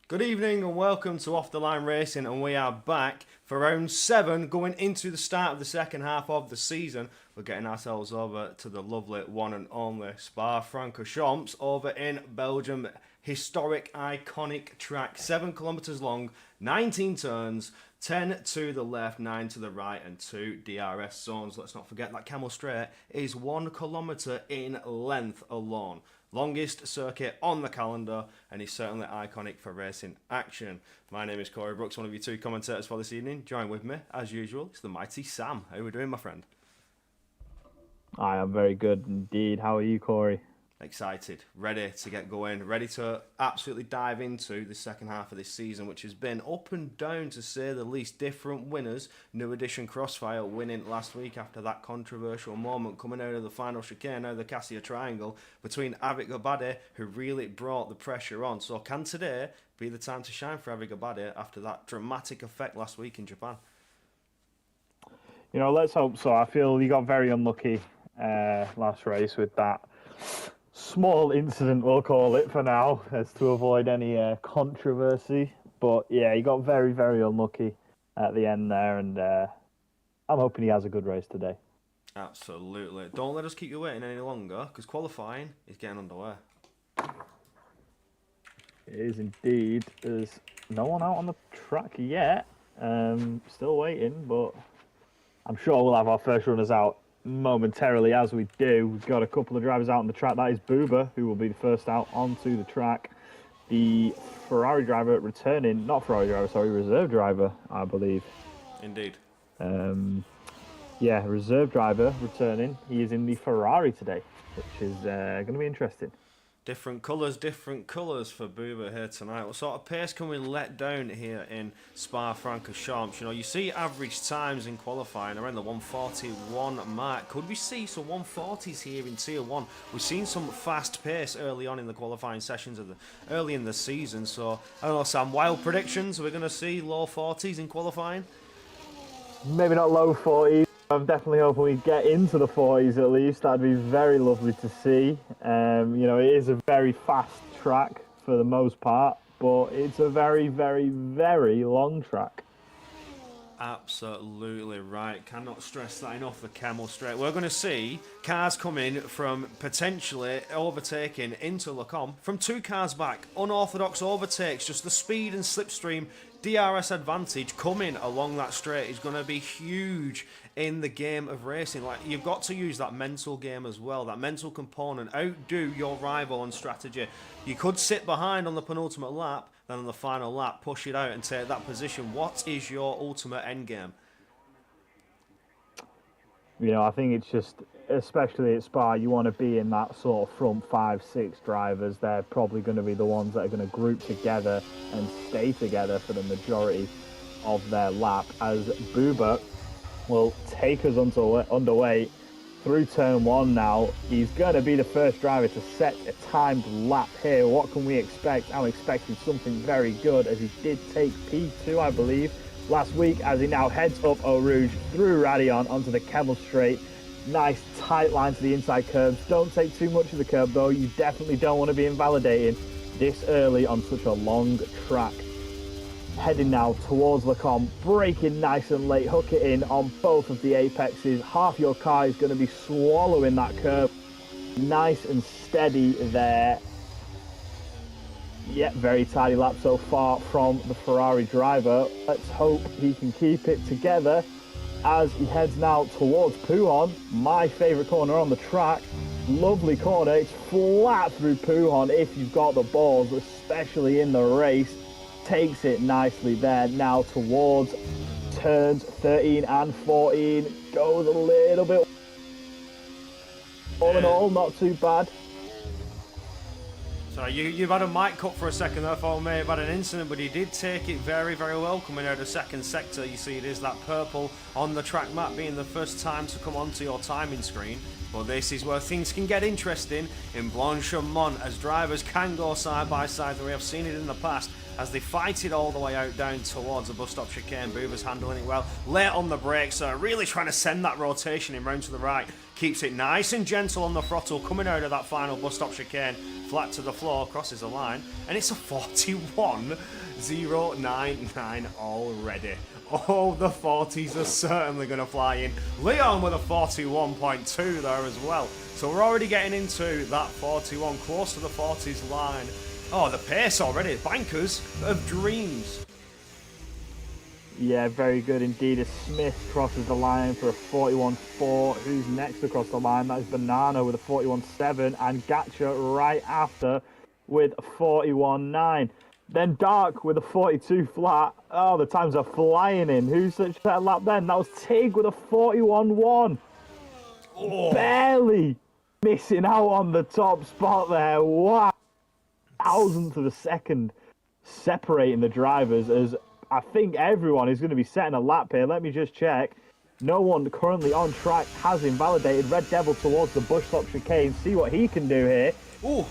Good evening and welcome to Off the Line Racing, and we are back for round 7 going into the start of the second half of the season. We're getting ourselves over to the lovely one and only Spa-Francorchamps over in Belgium. Historic, iconic track, 7 kilometres long, 19 turns, 10 to the left, 9 to the right, and 2 DRS zones. Let's not forget that Camel Straight is 1 kilometre in length alone. Longest circuit on the calendar, and is certainly iconic for racing action. My name is Corey Brooks, one of your 2 commentators for this evening. Join with me, as usual, it's the mighty Sam. How are we doing, my friend? I am very good indeed. How are you, Corey? Excited, ready to get going, ready to absolutely dive into the second half of this season, which has been up and down, to say the least. Different winners. New Edition Crossfire winning last week after that controversial moment coming out of the final chicane, now the Cassia Triangle, between Avik Gabade, who really brought the pressure on. So can today be the time to shine for Avik Gabade after that dramatic effect last week in Japan? You know, let's hope so. I feel you got very unlucky last race with that small incident, we'll call it for now, as to avoid any controversy. But yeah, he got very, very unlucky at the end there, and I'm hoping he has a good race today. Absolutely. Don't let us keep you waiting any longer, because qualifying is getting underway. It is indeed. There's no one out on the track yet. Still waiting, but I'm sure we'll have our first runners out momentarily as we do. We've got a couple of drivers out on the track. That is Buba, who will be the first out onto the track. The Ferrari driver returning, not Ferrari driver, sorry, reserve driver, I believe. Indeed. Yeah, reserve driver returning. He is in the Ferrari today, which is going to be interesting. Different colours for Buba here tonight. What sort of pace can we let down here in Spa-Francorchamps? You know, you see average times in qualifying around the 141 mark. Could we see some 140s here in Tier 1? We've seen some fast pace early on in the qualifying sessions early in the season. So, I don't know, Sam, wild predictions? We're going to see low 40s in qualifying? Maybe not low 40s. I'm definitely hoping we get into the 40s at least. That'd be very lovely to see. You know, it is a very fast track for the most part, but it's a very, very, very long track. Absolutely right. Cannot stress that enough, the Camel Straight. We're going to see cars coming from potentially overtaking into Lacombe from 2 cars back. Unorthodox overtakes, just the speed and slipstream DRS advantage coming along that straight is going to be huge in the game of racing. Like, you've got to use that mental game as well, that mental component. Outdo your rival on strategy. You could sit behind on the penultimate lap, then on the final lap, push it out and take that position. What is your ultimate end game? You know, I think it's just, especially at Spa, you want to be in that sort of front 5-6 drivers. They're probably going to be the ones that are going to group together and stay together for the majority of their lap, as Booba will take us underway through turn 1 now. He's going to be the first driver to set a timed lap here. What can we expect? I'm expecting something very good, as he did take P2, I believe, last week, as he now heads up Eau Rouge through Radion onto the Kemmel Straight. Nice tight line to the inside curbs. Don't take too much of the curb though. You definitely don't want to be invalidating this early on such a long track. Heading now towards Lecombe, braking nice and late, hook it in on both of the apexes. Half your car is going to be swallowing that curb. Nice and steady there. Yeah, very tidy lap so far from the Ferrari driver. Let's hope he can keep it together as he heads now towards Pouhon, my favourite corner on the track. Lovely corner, it's flat through Pouhon if you've got the balls, especially in the race. Takes it nicely there, now towards turns 13 and 14. Goes a little bit, all in all, not too bad. So you've had a mic cut for a second. I thought may have had an incident, but he did take it very, very well coming out of second sector. You see it is that purple on the track map being the first time to come onto your timing screen. But this is where things can get interesting in Blanchimont, as drivers can go side by side. We have seen it in the past as they fight it all the way out down towards the bus stop chicane. Boover's handling it well, late on the brakes, really trying to send that rotation in round to the right. Keeps it nice and gentle on the throttle coming out of that final bus stop chicane. Flat to the floor, crosses the line, and it's a 41.099 already. Oh, the 40s are certainly going to fly in. Leon with a 41.2 there as well. So we're already getting into that 41, close to the 40s line. Oh, the pace already. Bankers of dreams. Yeah, very good indeed. As Smith crosses the line for a 41.4. Who's next across the line? That is Banana with a 41.7, and Gacha right after with a 41.9. Then Dark with a 42 flat. Oh, the times are flying in. Who's such a lap then? That was Tig with a 41.1. Oh. Barely missing out on the top spot there. Wow. Thousandth of a second separating the drivers, as I think everyone is going to be setting a lap here. Let me just check. No one currently on track has invalidated. Red Devil towards the bush stop chicane. See what he can do here. Ooh,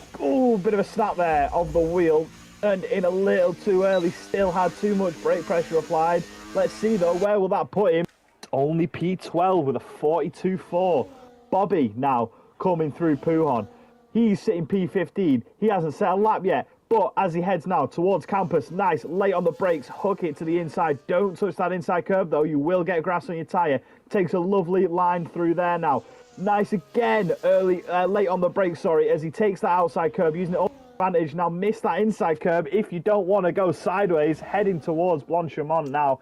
bit of a snap there of the wheel. Turned in a little too early. Still had too much brake pressure applied. Let's see though, where will that put him? Only P12 with a 42.4. Bobby now coming through Pouhon. He's sitting P15. He hasn't set a lap yet. But as he heads now towards campus, nice, late on the brakes, hook it to the inside. Don't touch that inside curb though, you will get grass on your tyre. Takes a lovely line through there now. Nice again, late on the brakes, sorry, as he takes that outside curb, using it all advantage. Now miss that inside curb if you don't want to go sideways, heading towards Blanchimont now.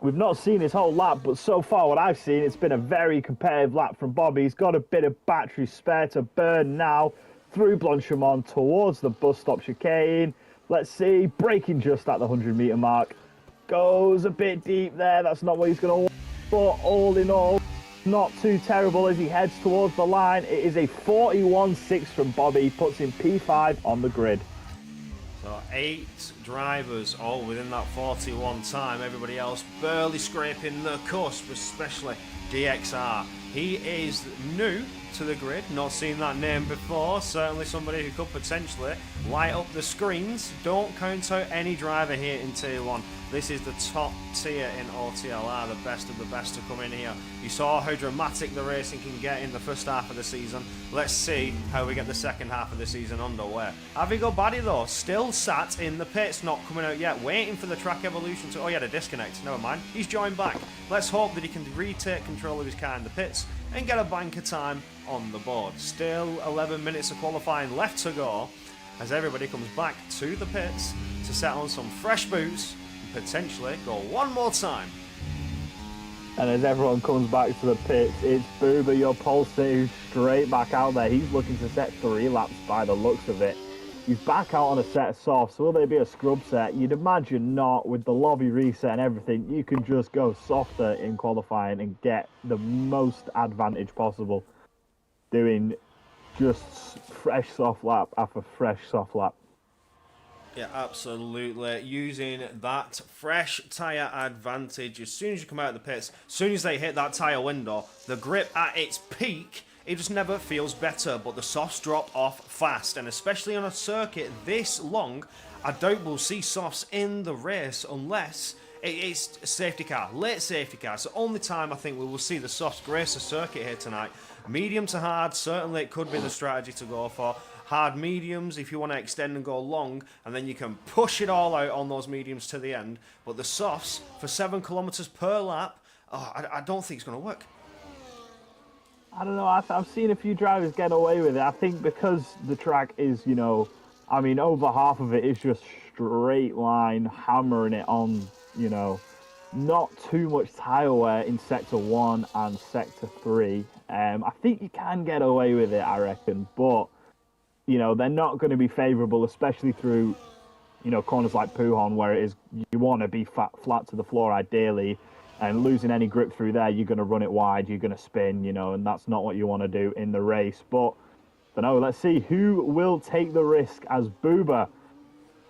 We've not seen his whole lap, but so far what I've seen, it's been a very competitive lap from Bobby. He's got a bit of battery spare to burn now. Through Blanchimont towards the bus stop chicane. Let's see, braking just at the 100-metre mark. Goes a bit deep there, that's not what he's going to want. But all in all, not too terrible as he heads towards the line. It is a 41.6 from Bobby, puts him P5 on the grid. So 8 drivers all within that 41 time. Everybody else barely scraping the cusp, especially DXR. He is new to the grid, not seen that name before. Certainly somebody who could potentially light up the screens. Don't count out any driver here in Tier 1. This is the top tier in OTLR, the best of the best to come in here. You saw how dramatic the racing can get in the first half of the season. Let's see how we get the second half of the season underway. Avigo Baddy though, still sat in the pits, not coming out yet, waiting for the track evolution to... Oh, he had a disconnect, never mind. He's joined back. Let's hope that he can retake control of his car in the pits and get a banker time on the board. Still 11 minutes of qualifying left to go as everybody comes back to the pits to set on some fresh boots and potentially go one more time. And as everyone comes back to the pits, it's Booba, your pole sitter, who's straight back out there. He's looking to set 3 laps by the looks of it. He's back out on a set of softs. Will they be a scrub set? You'd imagine not. With the lobby reset and everything, you can just go softer in qualifying and get the most advantage possible doing just fresh soft lap after fresh soft lap. Yeah, absolutely. Using that fresh tyre advantage. As soon as you come out of the pits, as soon as they hit that tyre window, the grip at its peak, it just never feels better. But the softs drop off fast. And especially on a circuit this long, I doubt we'll see softs in the race unless it's a safety car, late safety car. It's the only time I think we will see the softs grace a circuit here tonight. Medium to hard, certainly it could be the strategy to go for. Hard mediums if you want to extend and go long, and then you can push it all out on those mediums to the end. But the softs for 7 kilometers per lap, I don't think it's going to work. I don't know. I've seen a few drivers get away with it. I think because the track is, over half of it is just straight line, hammering it on, not too much tyre wear in Sector 1 and Sector 3. I think you can get away with it, I reckon, but they're not going to be favourable, especially through, corners like Pujon, where it is you want to be flat to the floor ideally, and losing any grip through there, you're going to run it wide, you're going to spin, and that's not what you want to do in the race. But, let's see who will take the risk as Buba,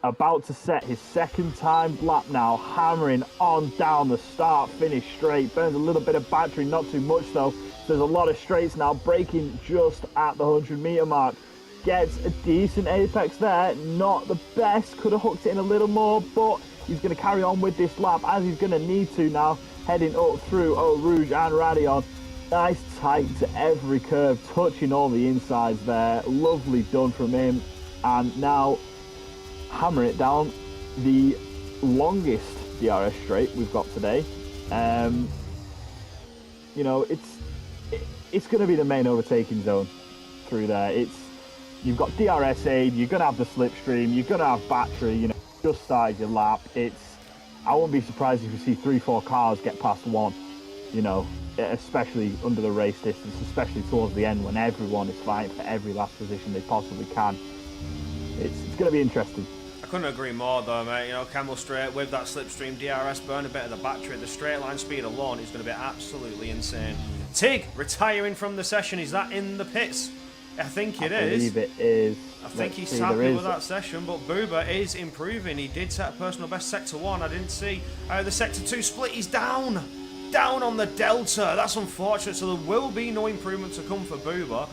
about to set his second time lap now, hammering on down the start-finish straight, burns a little bit of battery, not too much though. There's a lot of straights now, braking just at the 100-metre mark. Gets a decent apex there, not the best, could have hooked it in a little more, but he's going to carry on with this lap as he's going to need to now, heading up through Eau Rouge and Radion. Nice tight to every curve, touching all the insides there, lovely done from him, and now hammer it down the longest DRS straight we've got today. It's going to be the main overtaking zone through there. You've got DRS aid, you're going to have the slipstream, you're going to have battery, just started your lap. I wouldn't be surprised if you see 3-4 cars get past one, especially under the race distance, especially towards the end when everyone is fighting for every last position they possibly can. It's going to be interesting. I couldn't agree more though, mate. Camel Straight with that slipstream DRS, burn a bit of the battery. The straight line speed alone is going to be absolutely insane. Tig retiring from the session. Is that in the pits? I think it is. I believe it is. I think he's happy with that session, but Buba is improving. He did set a personal best Sector 1. I didn't see the Sector 2 split. He's down on the Delta. That's unfortunate. So there will be no improvement to come for Buba.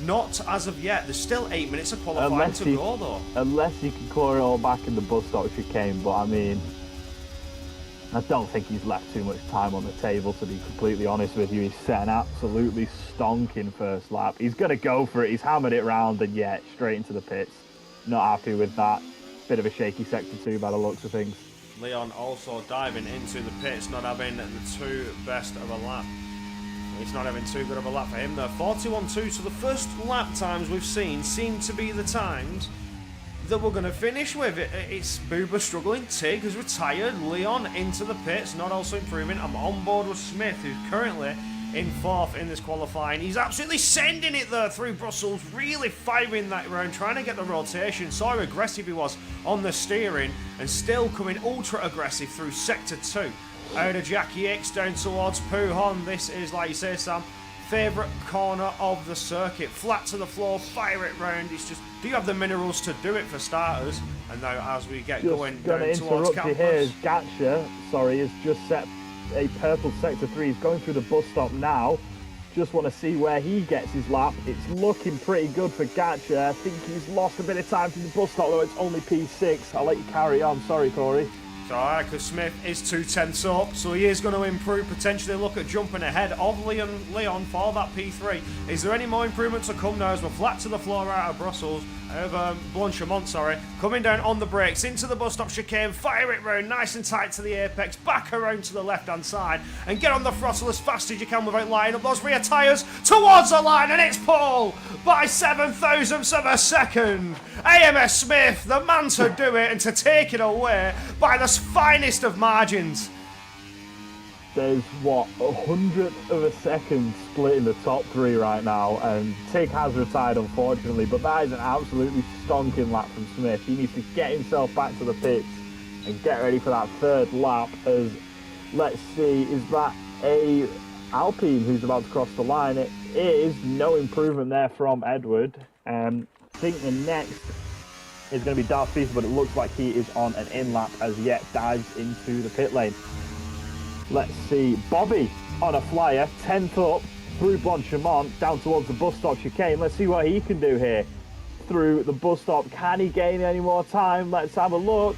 Not as of yet. There's still 8 minutes of qualifying to go, though. Unless he can claw it all back in the bus stop chicane, but I don't think he's left too much time on the table, to be completely honest with you. He's set an absolutely stonking first lap. He's going to go for it. He's hammered it round and yet straight into the pits. Not happy with that. Bit of a shaky Sector 2 by the looks of things. Leon also diving into the pits, not having the two best of a lap. It's not having too good of a lap for him there. 41.2, so the first lap times we've seen seem to be the times that we're going to finish with. It's Buba struggling, Tig has retired, Leon into the pits, not also improving. I'm on board with Smith, who's currently in 4th in this qualifying. He's absolutely sending it there through Brussels, really firing that round, trying to get the rotation. Saw how aggressive he was on the steering, and still coming ultra aggressive through Sector 2. Out of Jackie X down towards Pujon. This is, like you say, Sam, favourite corner of the circuit. Flat to the floor, fire it round. It's just, do you have the minerals to do it for starters? And now as we get going down towards campus. Here, Gatcha, has just set a purple Sector 3. He's going through the bus stop now. Just want to see where he gets his lap. It's looking pretty good for Gatcha. I think he's lost a bit of time to the bus stop, though it's only P6. I'll let you carry on. Sorry, Corey. Alright, because Smith is 2/10 up, so he is going to improve, potentially look at jumping ahead of Leon for that P3. Is there any more improvement to come now as we're flat to the floor out of Brussels, Blanchemont, coming down on the brakes, into the bus stop chicane, fire it round, nice and tight to the apex, back around to the left-hand side, and get on the throttle as fast as you can without lining up those rear tyres towards the line, and it's Paul by 7 thousandths of a second. AMS Smith, the man to do it and to take it away by the finest of margins. There's what, 100th of a second split in the top three right now, and Tig has retired unfortunately, but that is an absolutely stonking lap from Smith. He needs to get himself back to the pits and get ready for that third lap. As let's see, is that a Alpine who's about to cross the line? It is. No improvement there from Edward. I think the next is going to be Darth Feast, but it looks like he is on an in lap as yet, dives into the pit lane. Let's see, Bobby on a flyer, 10th up through Blanchimont down towards the bus stop chicane. Let's see what he can do here through the bus stop. Can he gain any more time? Let's have a look.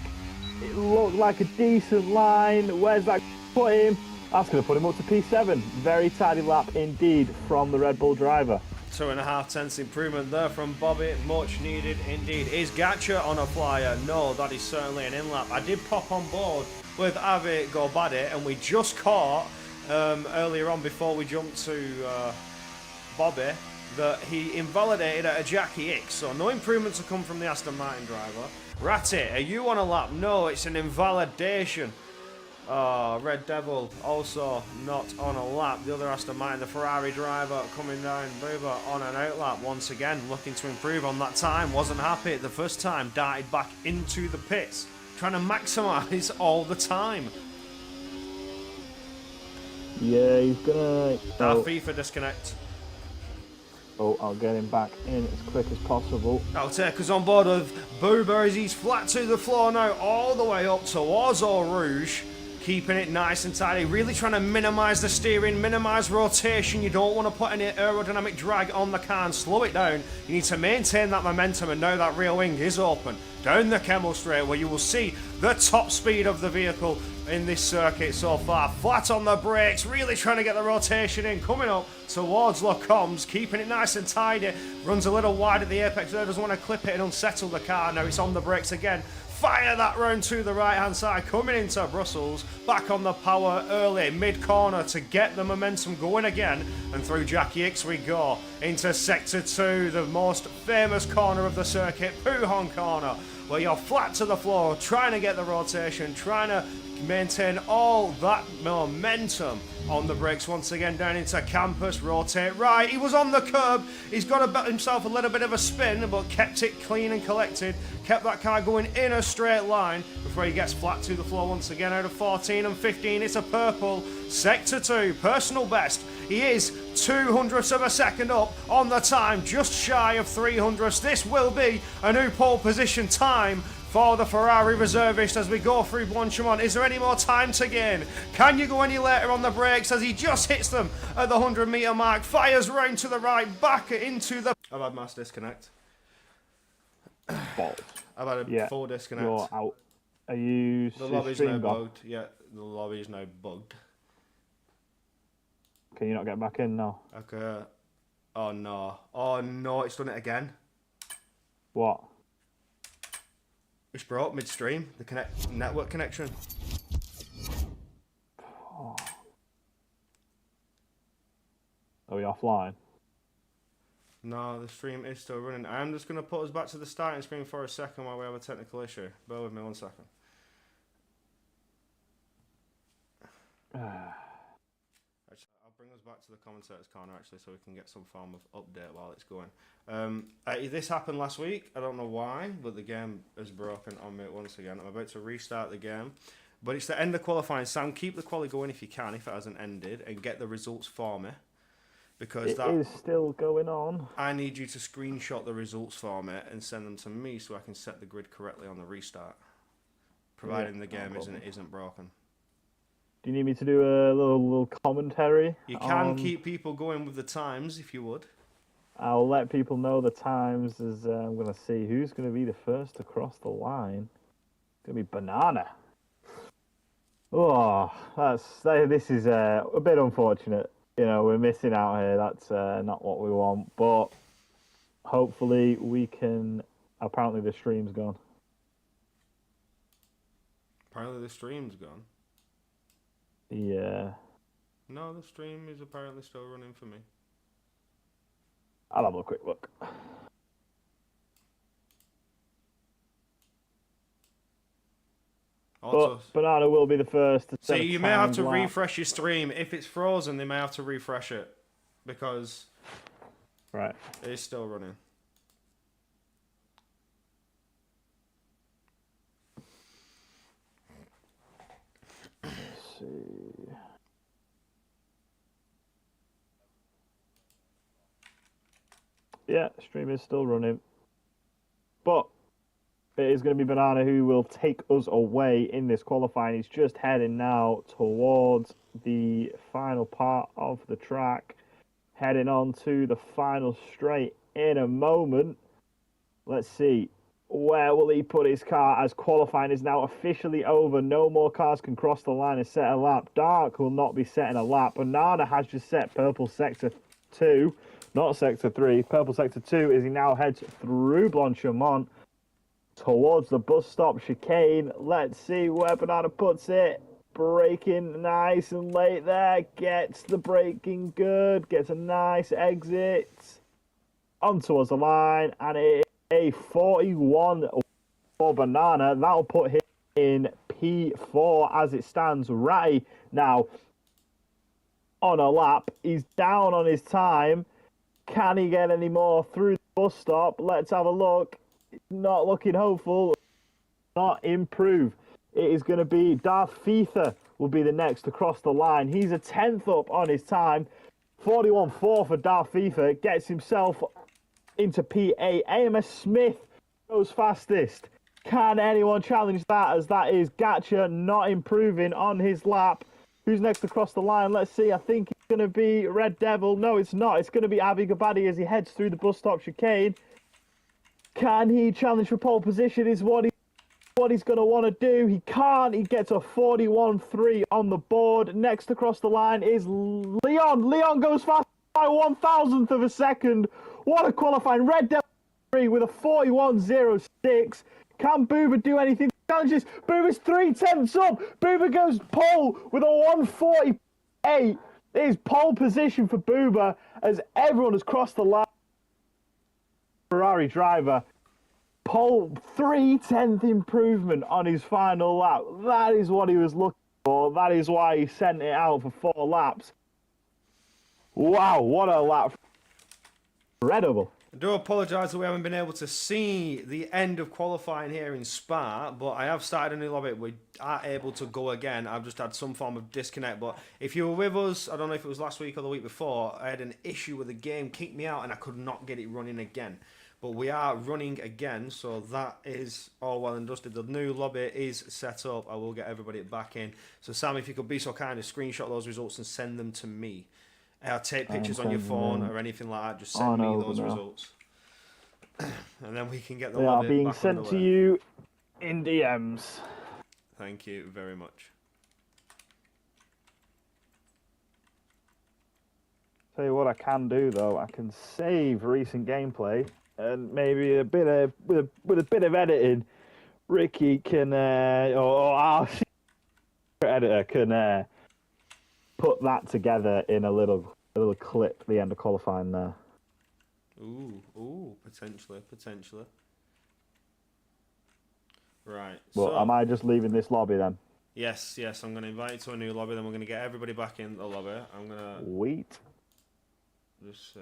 It looked like a decent line. Where's that put him? That's going to put him up to P7. Very tidy lap indeed from the Red Bull driver. 2.5 tenths improvement there from Bobby, much needed indeed. Is Gatcha on a flyer? No, that is certainly an in-lap. I did pop on board with Avi Gobadi, and we just caught earlier on before we jumped to Bobby that he invalidated at a Jackie X, so no improvements have come from the Aston Martin driver. Ratty, are you on a lap? No, it's an invalidation. Oh, Red Devil also not on a lap. The other Aston Martin, the Ferrari driver, coming down Buba on an outlap once again, looking to improve on that time. Wasn't happy the first time, darted back into the pits, trying to maximise all the time. Yeah, he's gonna. FIFA disconnect. Oh, I'll get him back in as quick as possible. I'll take us on board with Buba as he's flat to the floor now, all the way up towards Eau Rouge. Keeping it nice and tidy, really trying to minimise the steering, minimise rotation. You don't want to put any aerodynamic drag on the car and slow it down. You need to maintain that momentum, and now that rear wing is open down the Kemmel straight, where you will see the top speed of the vehicle in this circuit so far. Flat on the brakes, really trying to get the rotation in, coming up towards Lecombs, keeping it nice and tidy. Runs a little wide at the apex there, doesn't want to clip it and unsettle the car. Now it's on the brakes again. Fire that round to the right hand side, coming into Brussels, back on the power early, mid corner to get the momentum going again, and through Jackie X we go into sector 2, the most famous corner of the circuit, Puhon corner, where you're flat to the floor, trying to get the rotation, trying to maintain all that momentum on the brakes once again down into Campus, rotate right. He was on the curb, he's got himself a little bit of a spin, but kept it clean and collected, kept that car going in a straight line before he gets flat to the floor once again. Out of 14 and 15, it's a purple sector 2 personal best. He is 200ths of a second up on the time, just shy of 300ths. This will be a new pole position time for the Ferrari reservist as we go through Blanchimont. Is there any more time to gain? Can you go any later on the brakes as he just hits them at the 100 metre mark? Fires round to the right, back into the... I've had mass disconnect. Balls. I've had a full disconnect. You're out. Are you... The lobby's now bugged. Yeah, the lobby is now bugged. Can you not get back in now? Okay. Oh no. Oh no, it's done it again. What? It's broke midstream, the network connection. Oh. Are we offline? No, the stream is still running. I'm just going to put us back to the starting screen for a second while we have a technical issue. Bear with me 1 second. I'll bring us back to the commentators corner actually so we can get some form of update while it's going. This happened last week. I don't know why, but the game is broken on me once again. I'm about to restart the game. But it's the end of qualifying. Sam, keep the quali going if you can, if it hasn't ended, and get the results for me. Because that is still going on. I need you to screenshot the results for me and send them to me so I can set the grid correctly on the restart. Providing the game isn't broken. Do you need me to do a little commentary? You can keep people going with the times if you would. I'll let people know the times as I'm going to see who's going to be the first to cross the line. It's going to be Banana. Oh, this is a bit unfortunate. You know, we're missing out here. That's not what we want. But hopefully we can... Apparently the stream's gone. Apparently the stream's gone? Yeah. No, the stream is apparently still running for me. I'll have a quick look. Auto. But Banana will be the first to So set a you may have timed to lap. refresh your stream. If it's frozen, they may have to refresh it because Right. it's still running. Let's see. Yeah, stream is still running. But it is going to be Banana who will take us away in this qualifying. He's just heading now towards the final part of the track. Heading on to the final straight in a moment. Let's see. Where will he put his car as qualifying is now officially over? No more cars can cross the line and set a lap. Dark will not be setting a lap. Banana has just set purple sector 2, not sector 3. Purple sector 2 as he now heads through Blanchimont towards the bus stop chicane. Let's see where Banana puts it. Braking nice and late there. Gets the braking good. Gets a nice exit. On towards the line. And it is a 41 for Banana. That'll put him in P4 as it stands right now on a lap. He's down on his time. Can he get any more through the bus stop? Let's have a look. Not looking hopeful. Not improve. It is going to be Darth Feather will be the next to cross the line. He's a 10th up on his time. 41.4 for Darth Feather. Gets himself into P8. AMS Smith goes fastest. Can anyone challenge that as that is Gatcha not improving on his lap? Who's next to cross the line? Let's see. I think it's going to be Red Devil. No, it's not. It's going to be Avi Gabadi as he heads through the bus stop chicane. Can he challenge for pole position is what he's going to want to do. He can't. He gets a 41.3 on the board. Next across the line is Leon. Leon goes fast by 1,000th of a second. What a qualifying. Red Devil with a 41.06. Can Booba do anything? Challenges. Booba's 3/10 up. Booba goes pole with a 148. It is pole position for Booba as everyone has crossed the line. Ferrari driver. Pole 3/10 improvement on his final lap. That is what he was looking for. That is why he sent it out for 4 laps. Wow, what a lap. Incredible. I do apologise that we haven't been able to see the end of qualifying here in Spa, but I have started a new lobby. We are able to go again. I've just had some form of disconnect, but if you were with us, I don't know if it was last week or the week before, I had an issue with the game, kicked me out, and I could not get it running again. But we are running again, so that is all well and dusted. The new lobby is set up. I will get everybody back in. So Sam, if you could be so kind as screenshot those results and send them to me. I'll take pictures on your phone or anything like that. Just send me those results. And then we can get the they lobby are being back sent underway. to you in DMs. Thank you very much. Tell you what I can do though, I can save recent gameplay and maybe a bit of with a bit of editing, Ricky can or our editor can put that together in a little clip at the end of qualifying there. Ooh, potentially. Right. Well, so, am I just leaving this lobby then? Yes. I'm going to invite you to a new lobby. Then we're going to get everybody back in the lobby. I'm going to Wait. just. Do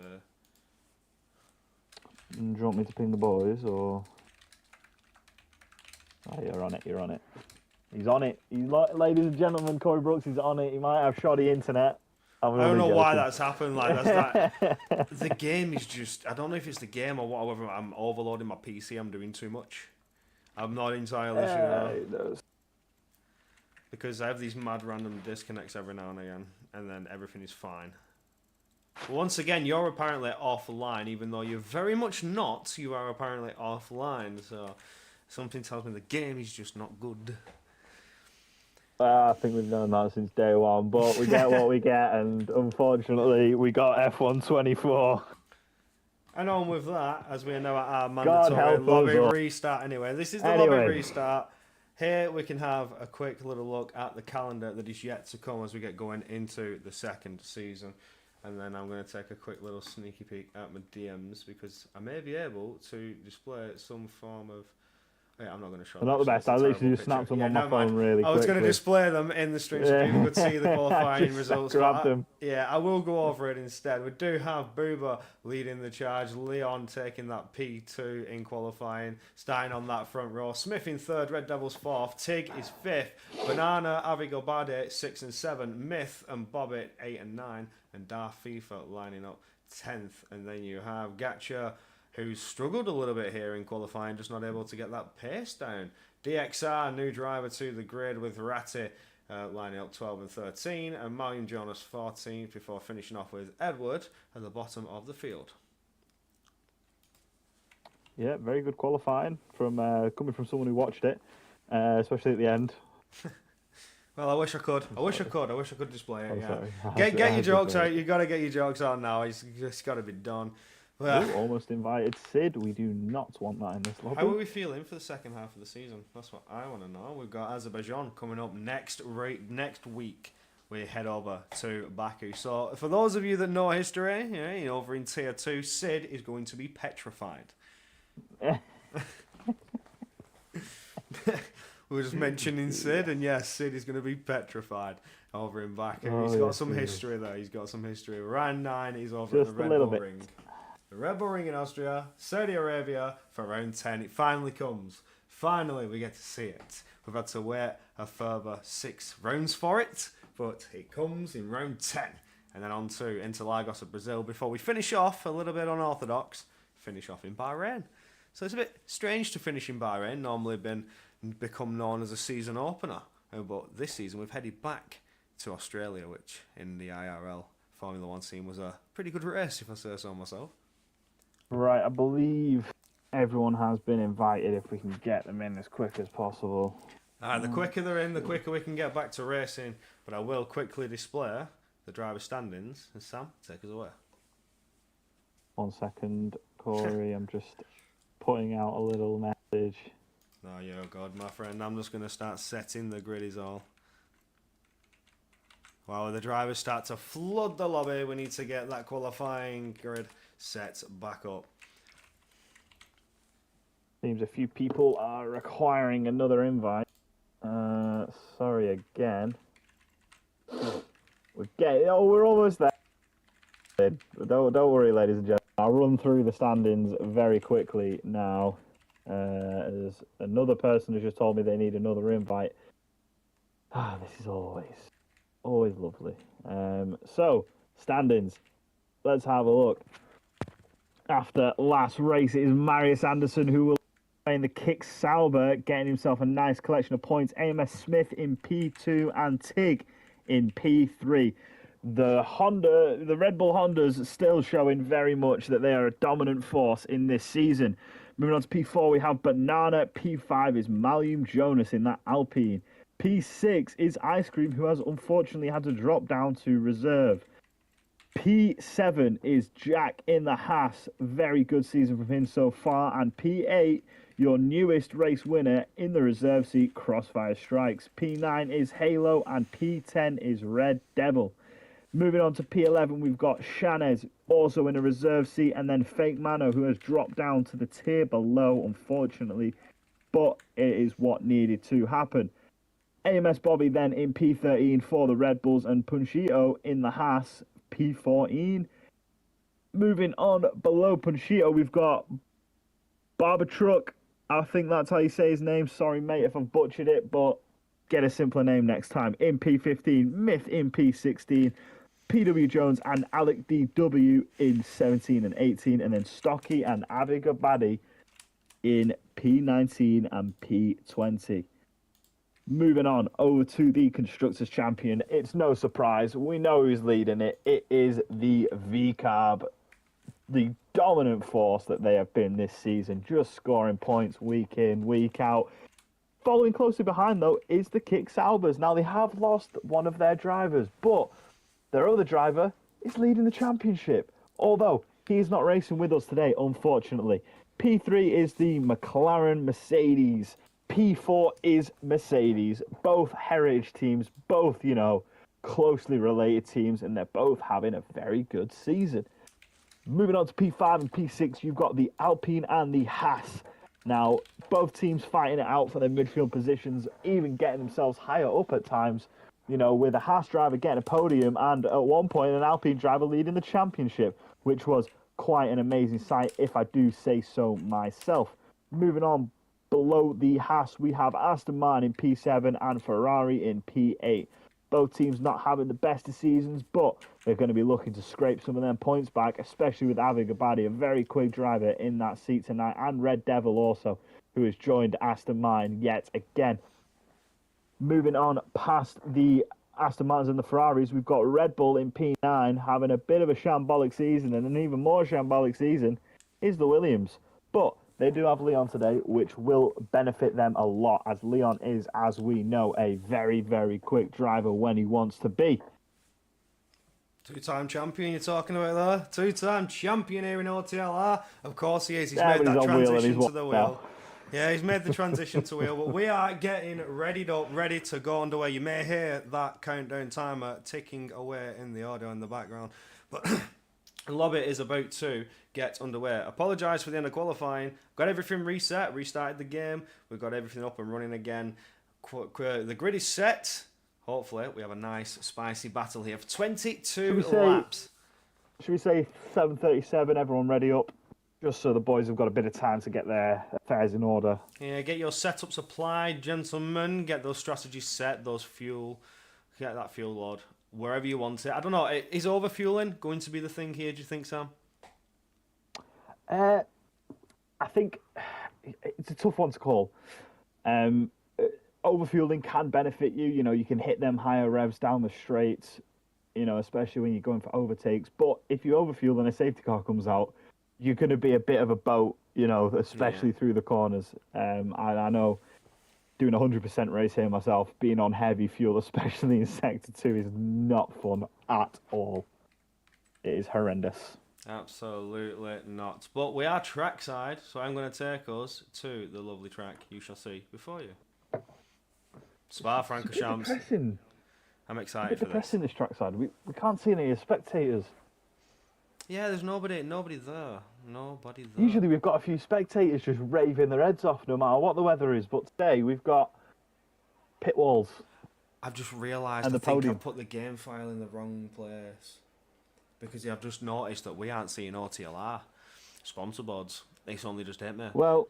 you want me to ping the boys or? Oh, you're on it. He's on it. Ladies and gentlemen, Corey Brooks is on it. He might have shoddy internet. I don't know why that's happened. Like the game is just. I don't know if it's the game or whatever. I'm overloading my PC. I'm doing too much. I'm not entirely sure. Because I have these mad random disconnects every now and again, and then everything is fine. Once again, you're apparently offline, even though you're very much not. You are apparently offline, so something tells me the game is just not good. I think we've known that since day one, but we get what we get, and unfortunately, we got F124. And on with that, as we are now at our mandatory lobby restart anyway. This is the lobby restart. Here we can have a quick little look at the calendar that is yet to come as we get going into the second season. And then I'm going to take a quick little sneaky peek at my DMs because I may be able to display some form of... Yeah, I'm not going to show They're them. not the best. I literally just snapped them on my phone really I was quickly. going to display them in the stream so people could see the qualifying results. Grabbed them. Yeah, I will go over it instead. We do have Booba leading the charge, Leon taking that P2 in qualifying, starting on that front row. Smith in third, Red Devils fourth, Tig is fifth, Banana, Avigobade 6 and 7, Myth and Bobbit 8 and 9, and Darth FIFA lining up 10th. And then you have Gacha, who's struggled a little bit here in qualifying, just not able to get that pace down. DXR, new driver to the grid with Ratty lining up 12 and 13, and Malian Jonas 14th before finishing off with Edward at the bottom of the field. Yeah, very good qualifying from coming from someone who watched it, especially at the end. Well, I wish I could. I wish I could display it. Sorry. Get your jokes out. You got to get your jokes out now. It's got to be done. Well, Ooh, almost invited Sid. We do not want that in this lobby. how are we feeling for the second half of the season? That's what I want to know. We've got Azerbaijan coming up next week. We head over to Baku. So for those of you that know history, over in Tier 2, Sid is going to be petrified. We were just mentioning Sid, and yes, Sid is going to be petrified over in Baku. He's got some history there. He's got some history. Round 9 is over Just at the Red Bull Ring. The Red Bull Ring in Austria, Saudi Arabia for round 10. It finally comes. Finally, we get to see it. We've had to wait a further 6 rounds for it, but it comes in round 10. And then on to Interlagos of Brazil before we finish off a little bit unorthodox, finish off in Bahrain. So it's a bit strange to finish in Bahrain, normally become known as a season opener. But this season we've headed back to Australia, which in the IRL Formula 1 scene was a pretty good race, if I say so myself. Right, I believe everyone has been invited if we can get them in as quick as possible. The quicker they're in, the quicker we can get back to racing. But I will quickly display the driver standings. And Sam, take us away. 1 second, Corey. I'm just putting out a little message. Oh, yeah, God, my friend. I'm just going to start setting the grid is all. While the drivers start to flood the lobby, we need to get that qualifying grid set back up. Seems a few people are requiring another invite. Sorry again. We're almost there. Don't worry, ladies and gentlemen. I'll run through the standings very quickly now. As another person has just told me they need another invite. This is always lovely. So, standings. Let's have a look. After last race, it is Marius Anderson who will be in the Kick Sauber, getting himself a nice collection of points. AMS Smith in P2 and Tig in P3. The Red Bull Hondas still showing very much that they are a dominant force in this season. Moving on to P4, we have Banana. P5 is Malium Jonas in that Alpine. P6 is Ice Cream, who has unfortunately had to drop down to reserve. P7 is Jack in the Haas. Very good season from him so far. And P8, your newest race winner in the reserve seat, Crossfire Strikes. P9 is Halo, and P10 is Red Devil. Moving on to P11, we've got Shanez, also in a reserve seat, and then Fake Mano, who has dropped down to the tier below, unfortunately. But it is what needed to happen. AMS Bobby then in P13 for the Red Bulls, and Punchito in the Haas, P14. Moving on below Punchito, we've got Barber Truck. I think that's how you say his name. Sorry, mate, if I've butchered it, but get a simpler name next time. In P15, Myth in P16, PW Jones and Alec DW in 17 and 18, and then Stocky and Avigabadi in P19 and P20. Moving on over to the Constructors' Champion. It's no surprise. We know who's leading it. It is the VCARB, the dominant force that they have been this season, just scoring points week in, week out. Following closely behind, though, is the Kick Saubers. Now, they have lost one of their drivers, but their other driver is leading the championship, although he is not racing with us today, unfortunately. P3 is the McLaren Mercedes. P4 is Mercedes. Both heritage teams, both, closely related teams, and they're both having a very good season. Moving on to P5 and P6, you've got the Alpine and the Haas. Now, both teams fighting it out for their midfield positions, even getting themselves higher up at times. You know, with a Haas driver getting a podium and at one point an Alpine driver leading the championship, which was quite an amazing sight, if I do say so myself. Moving on, below the Haas, we have Aston Martin in P7 and Ferrari in P8. Both teams not having the best of seasons, but they're going to be looking to scrape some of them points back, especially with Avi Gabadi, a very quick driver in that seat tonight, and Red Devil also, who has joined Aston Martin yet again. Moving on past the Aston Martins and the Ferraris, we've got Red Bull in P9 having a bit of a shambolic season, and an even more shambolic season is the Williams. But they do have Leon today, which will benefit them a lot, as Leon is, as we know, a very, very quick driver when he wants to be. Two-time champion you're talking about there. Two-time champion here in OTLR. Of course he is. He's Yeah, made but that he's on wheel and transition he's to the won wheel. now. Yeah, he's made the transition to wheel. But we are getting readied up, ready to go underway. You may hear that countdown timer ticking away in the audio in the background. But Lobbit is about to get underway. Apologise for the end of qualifying. Got everything reset, restarted the game. We've got everything up and running again. The grid is set. Hopefully, we have a nice, spicy battle here for 22 laps. Should we say 7:37, everyone ready up? Just so the boys have got a bit of time to get their affairs in order. Yeah, get your setups applied, gentlemen. Get those strategies set, those fuel. Get that fuel load wherever you want it. I don't know, is overfueling going to be the thing here, do you think, Sam? I think it's a tough one to call. Overfueling can benefit you. You know, you can hit them higher revs down the straights, you know, especially when you're going for overtakes. But if you overfuel and a safety car comes out, you're going to be a bit of a boat, you know, especially through the corners. I know, doing a 100% race here myself, being on heavy fuel, especially in Sector 2, is not fun at all. It is horrendous. Absolutely not. But we are trackside, so I'm going to take us to the lovely track you shall see before you. Spa-Francorchamps. I'm excited for this. Depressing this trackside. We can't see any spectators. Yeah, there's nobody there. Nobody there. Usually we've got a few spectators just raving their heads off no matter what the weather is, but today we've got pit walls. I've just realised And I the think podium. I've put the game file in the wrong place. Because I've just noticed that we aren't seeing OTLR sponsor boards. It's only just hit me. Well,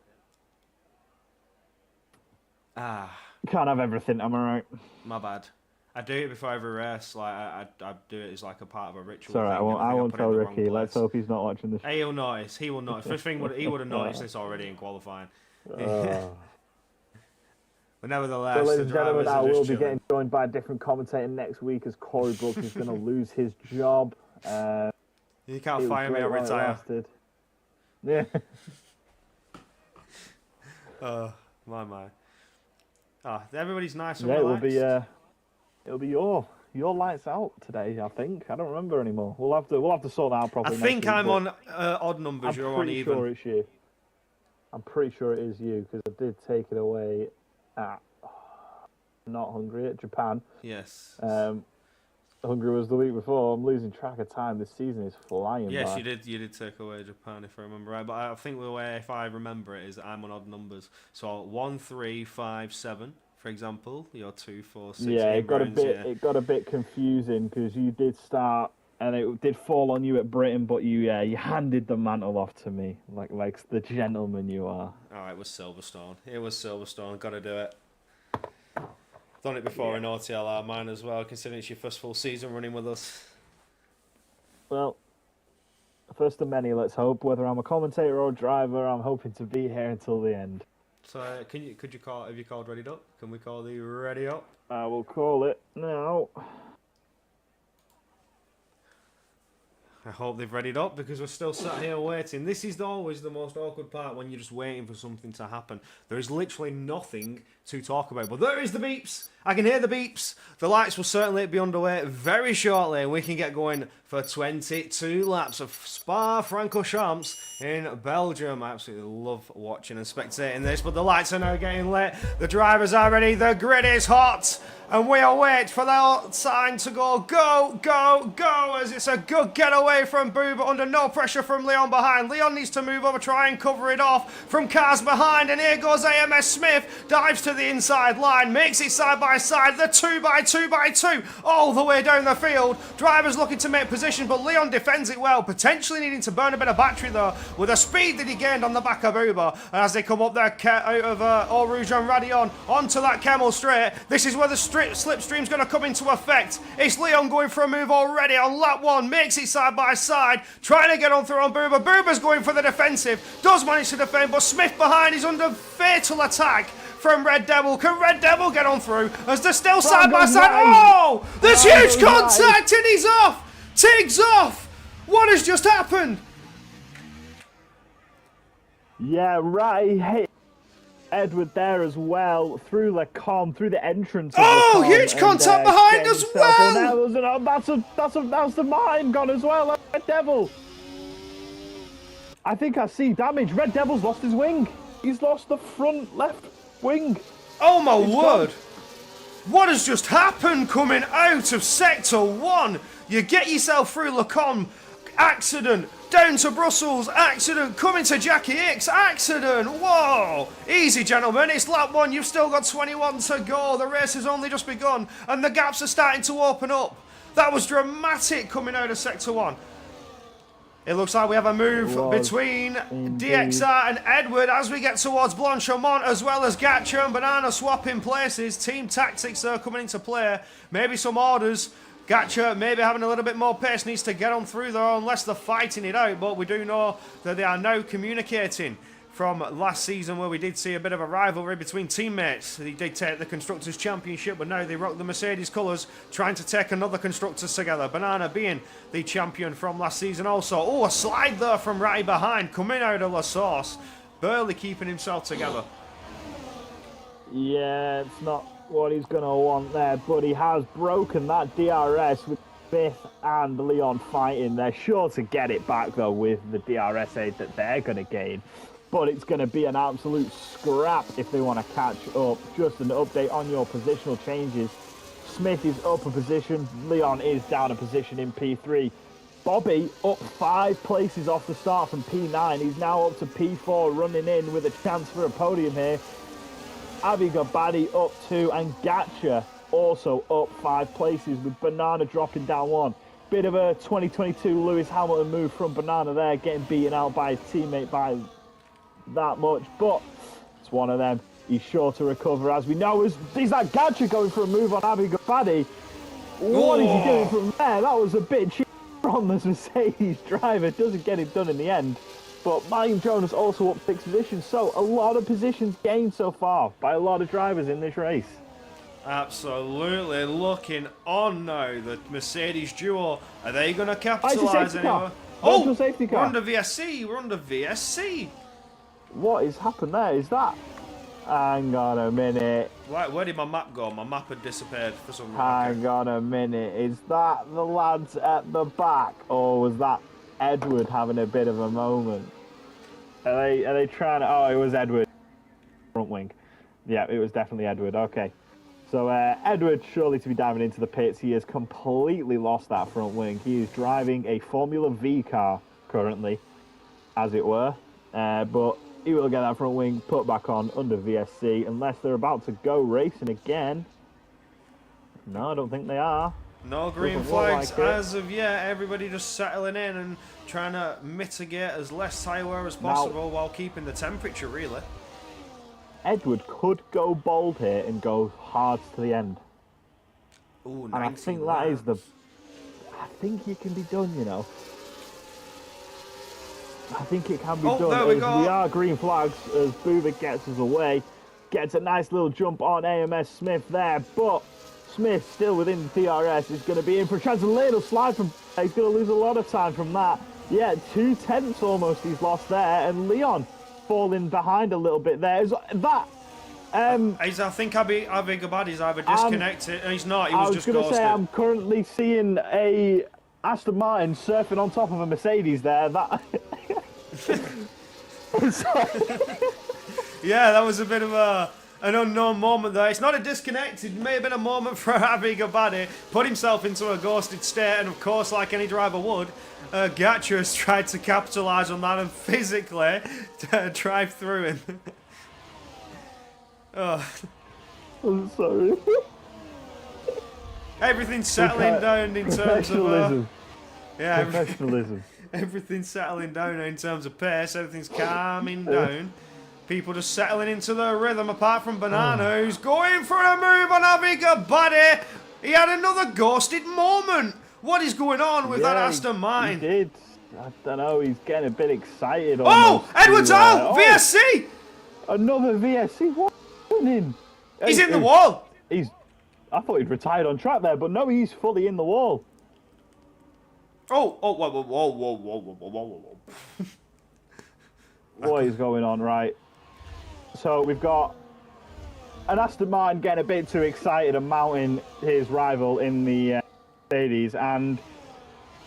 you can't have everything, am I right? my bad. I do it before every race. Like I do it as like a part of a ritual. It's alright, I won't tell Ricky. Let's hope he's not watching this. He'll notice. He will notice. First thing, he would have noticed this already in qualifying. But nevertheless, so, ladies and gentlemen, I will be chilling. getting joined by a different commentator next week, as Corey Brooks is going to lose his job. You can't fire me, I'll retire. Yeah. My. Everybody's nice and Yeah, relaxed. it'll be your lights out today. I think I don't remember anymore. We'll have to sort that out properly. I think next week, I'm on odd numbers. You're on even. Sure it's you. I'm pretty sure it is you because I did take it away at not Hungary, at Japan. Yes. Hungary was the week before. I'm losing track of time. This season is flying. Yes, by. you did. You did take away Japan, if I remember right. But I think the way, if I remember it, is I'm on odd numbers. So 1, 3, 5, 7, for example. You're 2, 4, 6. Yeah, it got rounds, it got a bit confusing because you did start and it did fall on you at Britain, but you handed the mantle off to me like the gentleman you are. Oh, it was Silverstone. It was Silverstone. Got to do it. Done it before in OTLR, mine as well, considering it's your first full season running with us. Well, first of many, let's hope. Whether I'm a commentator or a driver, I'm hoping to be here until the end. So, have you called ready up? Can we call the ready up? I will call it now. I hope they've readied up because we're still sat here waiting. This is always the most awkward part when you're just waiting for something to happen. There is literally nothing to talk about. But there is the beeps. I can hear the beeps. The lights will certainly be underway very shortly, and we can get going for 22 laps of Spa-Francorchamps in Belgium. I absolutely love watching and spectating this, but the lights are now getting lit. The drivers are ready. The grid is hot, and we await for the sign to go. Go, go, go, as it's a good getaway from Boo, but under no pressure from Leon behind. Leon needs to move over, try and cover it off from cars behind, and here goes AMS Smith. Dives to the inside line, makes it side by side. The 2x2x2 all the way down the field. Drivers looking to make position, but Leon defends it well, potentially needing to burn a bit of battery though, with the speed that he gained on the back of Uber. And as they come up there out of Eau Rouge and Radion onto that Camel Straight, this is where the slipstream's going to come into effect. It's Leon going for a move already on lap 1, makes it side by side, trying to get on through on Boober. Boober's going for the defensive, does manage to defend, but Smith behind is under fatal attack from Red Devil. Can Red Devil get on through as they're still side by side? Oh! There's huge contact and he's off! Tig's off! What has just happened? Yeah, right. Hey, Edward there as well, through Lecom, through the entrance. Oh, huge contact behind as well! That's the mine gone as well. Red Devil. I think I see damage. Red Devil's lost his wing. He's lost the front left wing. Oh my word! What has just happened coming out of Sector 1? You get yourself through Lecom, accident, down to Brussels, accident, coming to Jackie Hicks, accident, whoa! Easy gentlemen, it's lap 1, you've still got 21 to go, the race has only just begun, and the gaps are starting to open up. That was dramatic coming out of Sector 1. It looks like we have a move between DXR and Edward as we get towards Blanchimont, as well as Gatcha and Banana swapping places. Team tactics are coming into play. Maybe some orders. Gatcha maybe having a little bit more pace, needs to get on through there unless they're fighting it out. But we do know that they are now communicating from last season, where we did see a bit of a rivalry between teammates. They did take the Constructors' Championship, but now they rock the Mercedes colours, trying to take another Constructors together. Banana being the champion from last season also. Oh, a slide there from right behind, coming out of La Source. Barely keeping himself together. Yeah, it's not what he's going to want there, but he has broken that DRS with Smith and Leon fighting. They're sure to get it back, though, with the DRS aid that they're going to gain. But it's going to be an absolute scrap if they want to catch up. Just an update on your positional changes. Smith is up a position. Leon is down a position in P3. Bobby up 5 places off the start from P9. He's now up to P4, running in with a chance for a podium here. Avi Gabadi up 2, and Gatcha also up 5 places, with Banana dropping down 1. Bit of a 2022 Lewis Hamilton move from Banana there, getting beaten out by his teammate by that much, but it's one of them. He's sure to recover, as we know. Is that Gatcha going for a move on Avi Gabadi? What is he doing from there? That was a bit cheap from the Mercedes driver. Doesn't get it done in the end. But Martin Jonas also up 6 positions, so a lot of positions gained so far by a lot of drivers in this race. Absolutely looking on now. The Mercedes duo, are they going to capitalise anywhere? Oh, safety car. We're under VSC. We're under VSC. What has happened there? Is that... Hang on a minute. Right, where did my map go? My map had disappeared for some reason. Hang on a minute. Is that the lads at the back? Or was that Edward having a bit of a moment? Are they trying to... Oh, it was Edward. Front wing. Yeah, it was definitely Edward. Okay. So Edward surely to be diving into the pits. He has completely lost that front wing. He is driving a Formula V car currently, as it were. But he will get that front wing put back on under VSC, unless they're about to go racing again. No, I don't think they are. No green flags as of yet. Everybody just settling in and trying to mitigate as less tyre wear as possible while keeping the temperature, really. Edward could go bold here and go hard to the end. Ooh, and I think that is the... I think it can be done, you know. I think it can be done. There we go. We are green flags as Boober gets us away. Gets a nice little jump on AMS Smith there, but Smith still within the DRS is going to be in for a chance. A little slide from... He's going to lose a lot of time from that. Yeah, 2/10 almost he's lost there, and Leon falling behind a little bit there. Is that I think Avi Gabadi's either disconnected, and he's not. He I was was just going to ghosted. say I'm currently seeing a Aston Martin surfing on top of a Mercedes there. That. Yeah, that was a bit of an unknown moment there. It's not a disconnect. It may have been a moment for Avi Gabadi. Put himself into a ghosted state, and of course, like any driver would, Gatcha has tried to capitalise on that and physically drive through him. Oh. I'm sorry. Everything's settling down in terms of Professionalism. everything's settling down in terms of pace. Everything's calming down. People just settling into their rhythm. Apart from Banana, who's going for a move on Avi Gabadi. He had another ghosted moment. What is going on with that Aston Martin? He did. I don't know. He's getting a bit excited. Oh, Edwards out! VSC! Another VSC. What's happening? He's in the wall. I thought he'd retired on track there, but no, he's fully in the wall. Whoa, whoa. What is going on, right? So we've got an Aston Martin getting a bit too excited and mounting his rival in the Mercedes, and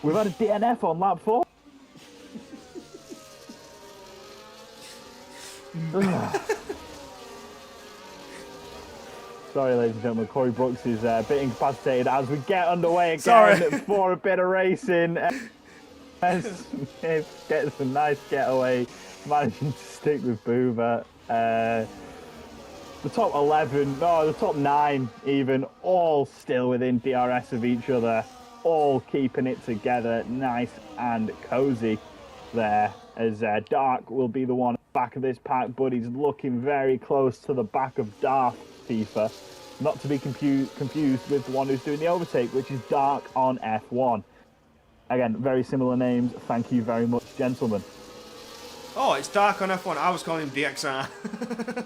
we've had a DNF on lap 4. Sorry, ladies and gentlemen, Corey Brooks is a bit incapacitated as we get underway again for a bit of racing. Smith gets a nice getaway, managing to stick with Boober. The top 11, no, the top 9 even, all still within DRS of each other, all keeping it together, nice and cozy there, as Dark will be the one at the back of this pack, but he's looking very close to the back of Darth FIFA, not to be confused with the one who's doing the overtake, which is Dark on F1. Again, very similar names. Thank you very much, gentlemen. Oh, it's Dark on F1. I was calling him DXR.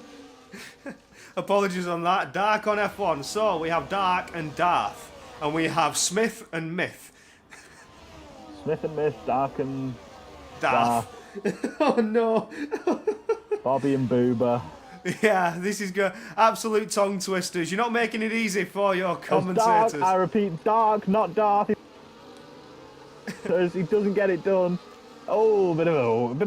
Apologies on that. Dark on F1. So we have Dark and Darth. And we have Smith and Myth. Smith and Myth, Dark and Darth. Oh no. Bobby and Boober. Yeah, this is good. Absolute tongue twisters. You're not making it easy for your commentators. Dark, I repeat, Dark, not Darth. Because he doesn't get it done. Oh, a bit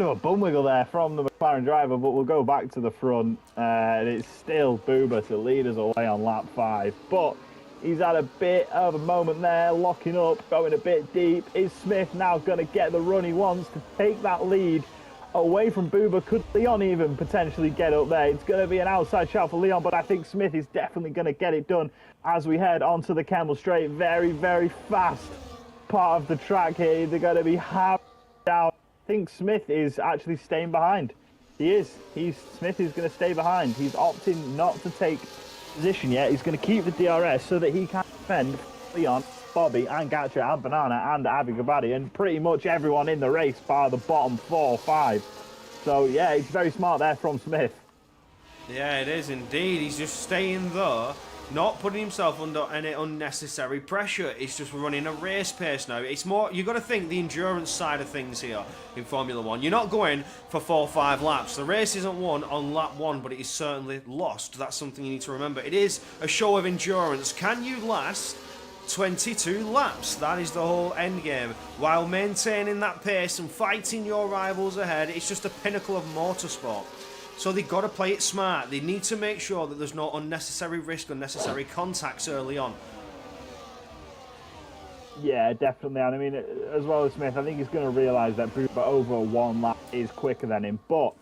of a bum wiggle there from the McLaren driver, but we'll go back to the front. And it's still Boober to lead us away on lap 5. But he's had a bit of a moment there, locking up, going a bit deep. Is Smith now going to get the run he wants to take that lead away from Boober? Could Leon even potentially get up there? It's going to be an outside shot for Leon, but I think Smith is definitely going to get it done as we head onto the Kemmel Straight. Very, very fast part of the track here. They're going to be hammered down. I think Smith is actually staying behind. He is. Smith is going to stay behind. He's opting not to take position yet. He's going to keep the DRS so that he can defend Leon, Bobby, and Gatcha, and Banana, and Avi Gabadi, and pretty much everyone in the race bar the bottom 4 or 5. So yeah, it's very smart there from Smith. Yeah, it is indeed. He's just staying there, not putting himself under any unnecessary pressure. It's just running a race pace now. It's more, you've got to think the endurance side of things here in Formula 1. You're not going for 4 or 5 laps. The race isn't won on lap 1, but it is certainly lost. That's something you need to remember. It is a show of endurance. Can you last 22 laps? That is the whole end game. While maintaining that pace and fighting your rivals ahead, it's just a pinnacle of motorsport. So they've got to play it smart. They need to make sure that there's no unnecessary risk, unnecessary contacts early on. Yeah, definitely. And I mean, as well as Smith, I think he's going to realise that Boober over 1 lap is quicker than him. But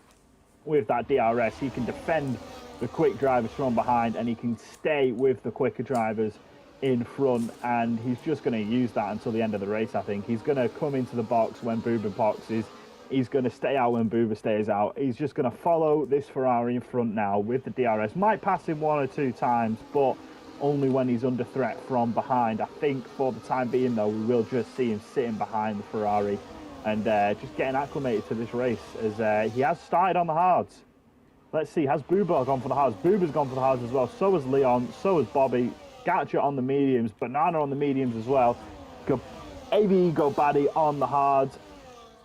with that DRS, he can defend the quick drivers from behind and he can stay with the quicker drivers in front. And he's just going to use that until the end of the race, I think. He's going to come into the box when Boober boxes. He's going to stay out when Boober stays out. He's just going to follow this Ferrari in front now with the DRS. Might pass him 1 or 2 times, but only when he's under threat from behind. I think for the time being, though, we will just see him sitting behind the Ferrari and just getting acclimated to this race as he has started on the hards. Let's see, has Boober gone for the hards? Boober's gone for the hards as well. So has Leon, so has Bobby. Gatcha on the mediums, Banana on the mediums as well. AB Gobadi on the hards.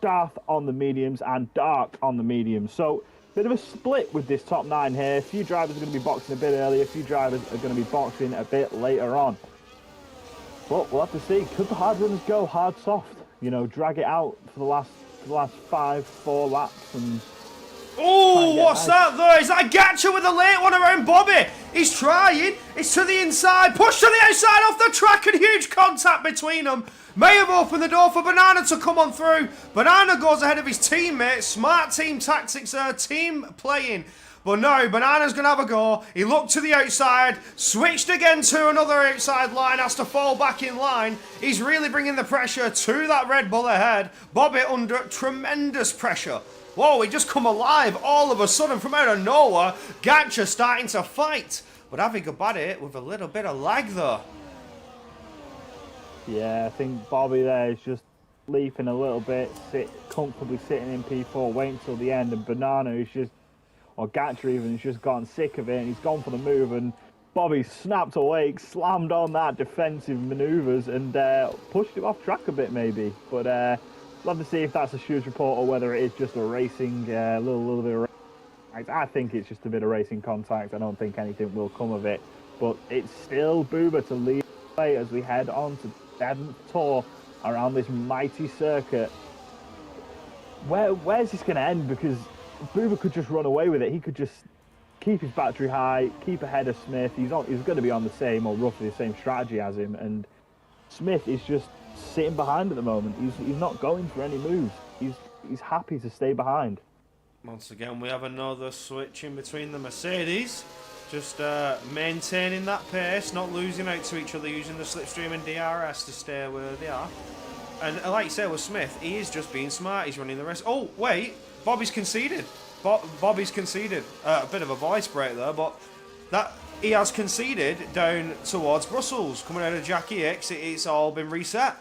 Darth on the mediums and Dark on the mediums. So Bit of a split with this top 9 here. A few drivers are going to be boxing a bit earlier. A few drivers are going to be boxing a bit later on. But we'll have to see. Could the hard runners go hard soft? You know, drag it out for the last 4 laps and. Oh, what's that though? Is that a Gatcher with a late one around Bobby? He's trying. It's to the inside. Push to the outside off the track and huge contact between them. May have opened the door for Banana to come on through. Banana goes ahead of his teammate. Smart team tactics there. Team playing. But no, Banana's going to have a go. He looked to the outside. Switched again to another outside line. Has to fall back in line. He's really bringing the pressure to that Red Bull ahead. Bobby under tremendous pressure. Whoa, he just come alive all of a sudden from out of nowhere. Gatcha starting to fight. But having a bad hit with a little bit of lag though. Yeah, I think Bobby there is just leaping a little bit, comfortably sitting in P4, waiting till the end. And Banana is just, or Gatcha even, has just gotten sick of it and he's gone for the move. And Bobby snapped awake, slammed on that defensive manoeuvres and pushed him off track a bit maybe. But love to see if that's a shoes report or whether it is just a racing, little bit of racing. I think it's just a bit of racing contact. I don't think anything will come of it. But it's still Booba to lead the way as we head on to 7th tour around this mighty circuit. Where's this going to end? Because Booba could just run away with it. He could just keep his battery high, keep ahead of Smith. He's going to be on the same or roughly the same strategy as him. And Smith is just sitting behind at the moment. He's not going for any moves. He's happy to stay behind. Once again, we have another switch in between the Mercedes. Just maintaining that pace, not losing out to each other, using the slipstream and DRS to stay where they are. And like you said with Smith, he is just being smart. He's running the rest. Oh, wait. Bobby's conceded. Bobby's conceded. A bit of a voice break there, but that he has conceded down towards Brussels. Coming out of Jackie X, it's all been reset.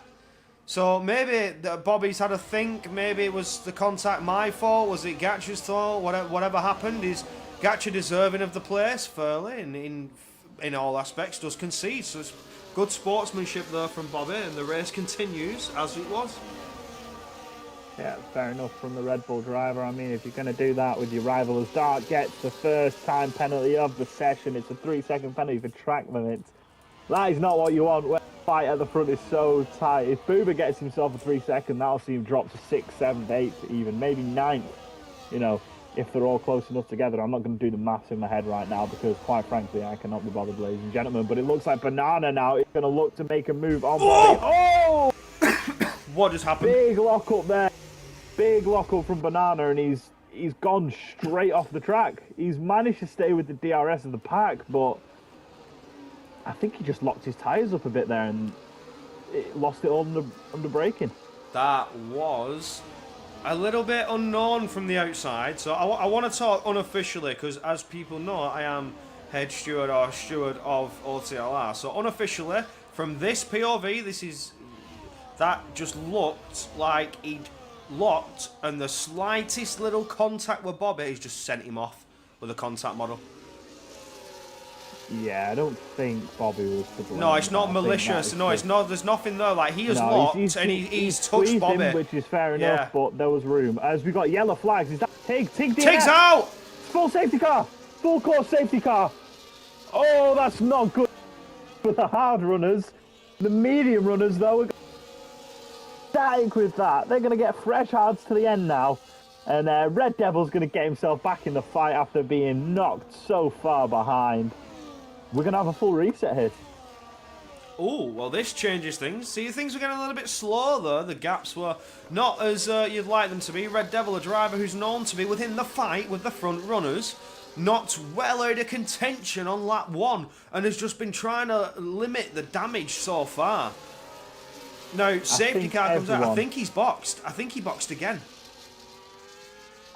So maybe Bobby's had a think. Maybe it was the contact my fault. Was it Gatcha's fault? Whatever happened is Gatcha deserving of the place fairly in all aspects. Does concede. So it's good sportsmanship there from Bobby, and the race continues as it was. Yeah, fair enough from the Red Bull driver. I mean, if you're going to do that with your rival, as Dart gets the first time penalty of the session, it's a 3-second penalty for track limits. That is not what you want when the fight at the front is so tight. If Booba gets himself a 3-second, that'll see him drop to 6th, 7th, 8th, even maybe 9th. You know, if they're all close enough together. I'm not going to do the maths in my head right now because, quite frankly, I cannot be bothered, ladies and gentlemen. But it looks like Banana now is going to look to make a move on. Oh! What just happened? Big lock up there. Big lock up from Banana, and he's gone straight off the track. He's managed to stay with the DRS of the pack, but I think he just locked his tyres up a bit there and lost it all under braking. That was a little bit unknown from the outside. So I want to talk unofficially because, as people know, I am head steward or steward of OTLR. So unofficially, from this POV, that just looked like he'd locked, and the slightest little contact with Bobby, he's just sent him off with a contact model. Yeah, I don't think Bobby was to blame. No, it's not malicious. No, it's not. There's nothing there. Like, he has locked and he's touched Bobby. Him, which is fair enough, yeah. But there was room. As we got yellow flags, is that Tig's out! Full safety car! Full course safety car! Oh, that's not good for the hard runners. The medium runners, though, we're static with that. They're going to get fresh hards to the end now. And Red Devil's going to get himself back in the fight after being knocked so far behind. We're going to have a full reset here. Oh, well, this changes things. See, things were getting a little bit slow, though. The gaps were not as you'd like them to be. Red Devil, a driver who's known to be within the fight with the front runners, knocked well out of contention on lap 1 and has just been trying to limit the damage so far. Now, safety car comes out. I think he's boxed. I think he boxed again.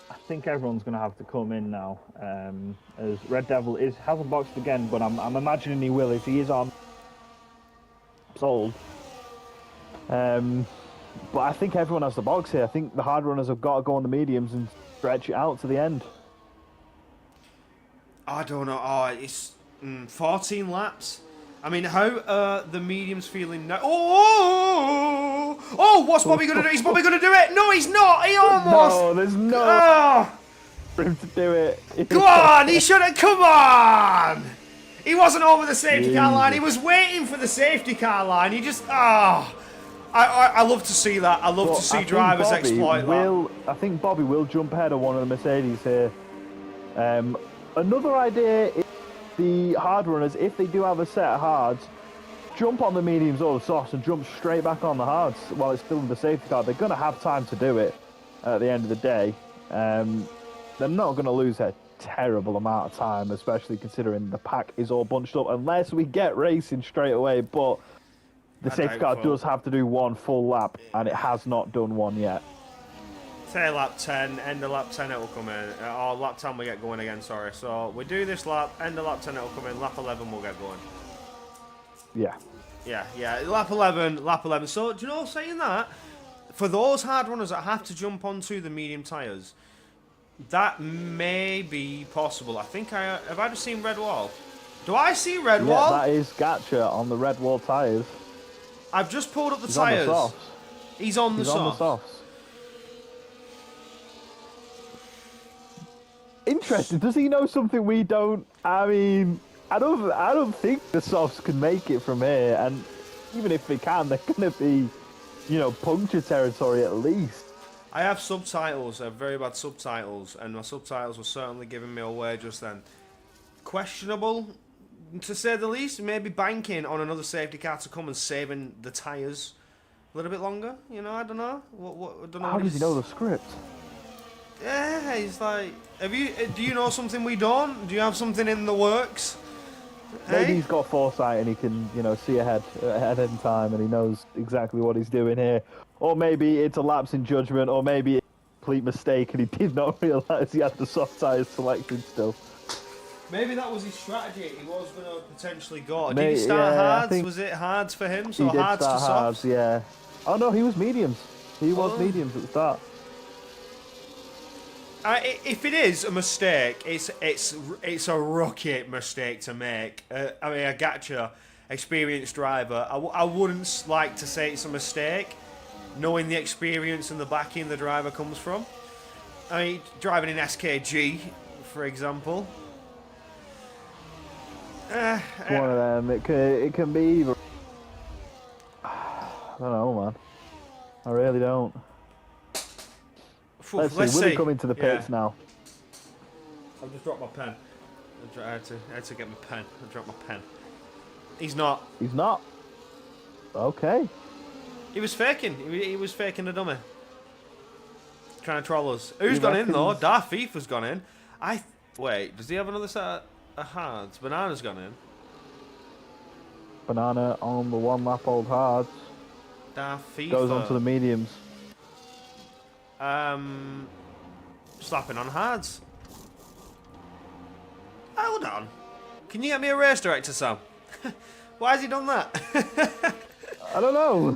I think everyone's going to have to come in now, as Red Devil hasn't boxed again, but I'm imagining he will if he is on sold. But I think everyone has to box here. I think the hard runners have got to go on the mediums and stretch it out to the end. I don't know. Oh, it's 14 laps. I mean, how the mediums feeling now? Oh, what's Bobby going to do? Is Bobby going to do it? No, he's not. He almost. No, there's no. for him to do it. Come on, he should have. Come on! He wasn't over the safety car line. He was waiting for the safety car line. He just. I love to see that. I love to see drivers exploit that. I think Bobby will jump ahead of one of the Mercedes here. Another idea is the hard runners, if they do have a set of hards, jump on the mediums or the softs and jump straight back on the hards while it's still in the safety car. They're going to have time to do it at the end of the day. They're not going to lose a terrible amount of time, especially considering the pack is all bunched up, unless we get racing straight away. But the safety car does have to do one full lap, and it has not done one yet. Say lap 10, end of lap 10 it will come in. Or lap 10 we get going again, sorry. So we do this lap, end of lap 10 it will come in, lap 11 we'll get going. Yeah. Yeah, lap 11. So, do you know, saying that, for those hard runners that have to jump onto the medium tyres, that may be possible. I think have I just seen red wall? Do I see red wall? Yeah, that is Gatcha on the red wall tyres. I've just pulled up the tyres. He's on the softs. Interesting. Does he know something we don't? I mean, I don't think the softs can make it from here, and even if they can, they're going to be, puncture territory at least. I have subtitles. I have very bad subtitles, and my subtitles were certainly giving me away just then. Questionable, to say the least. Maybe banking on another safety car to come and saving the tyres a little bit longer. I don't know. I don't know. How does he know the script? Yeah, he's like, do you know something we don't? Do you have something in the works? Maybe he's got foresight and he can, see ahead in time, and he knows exactly what he's doing here. Or maybe it's a lapse in judgment, or maybe it's a complete mistake and he did not realise he had the soft tyres selected still. Maybe that was his strategy. He was going to potentially go. Did he start hards? Was it hards for him? So he hards did start to softs? Hards, yeah. Oh no, he was mediums. He was mediums at the start. If it is a mistake, it's a rookie mistake to make. I mean, a Gatcha experienced driver. I wouldn't like to say it's a mistake, knowing the experience and the backing the driver comes from. I mean, driving in SKG, for example. One of them. It can be either. I don't know, man. I really don't. Let's see. Will he come into the pits now? I've just dropped my pen. I had to get my pen. I dropped my pen. He's not. He's not. Okay. He was faking. He was faking a dummy. Trying to troll us. Who's gone in though? Darth Thief gone in. Wait. Does he have another set of hards? Banana's gone in. Banana on the one lap old hards. Darth Thief goes on to the mediums. Slapping on hards. Hold on. Can you get me a race director, Sam? Why has he done that? I don't know.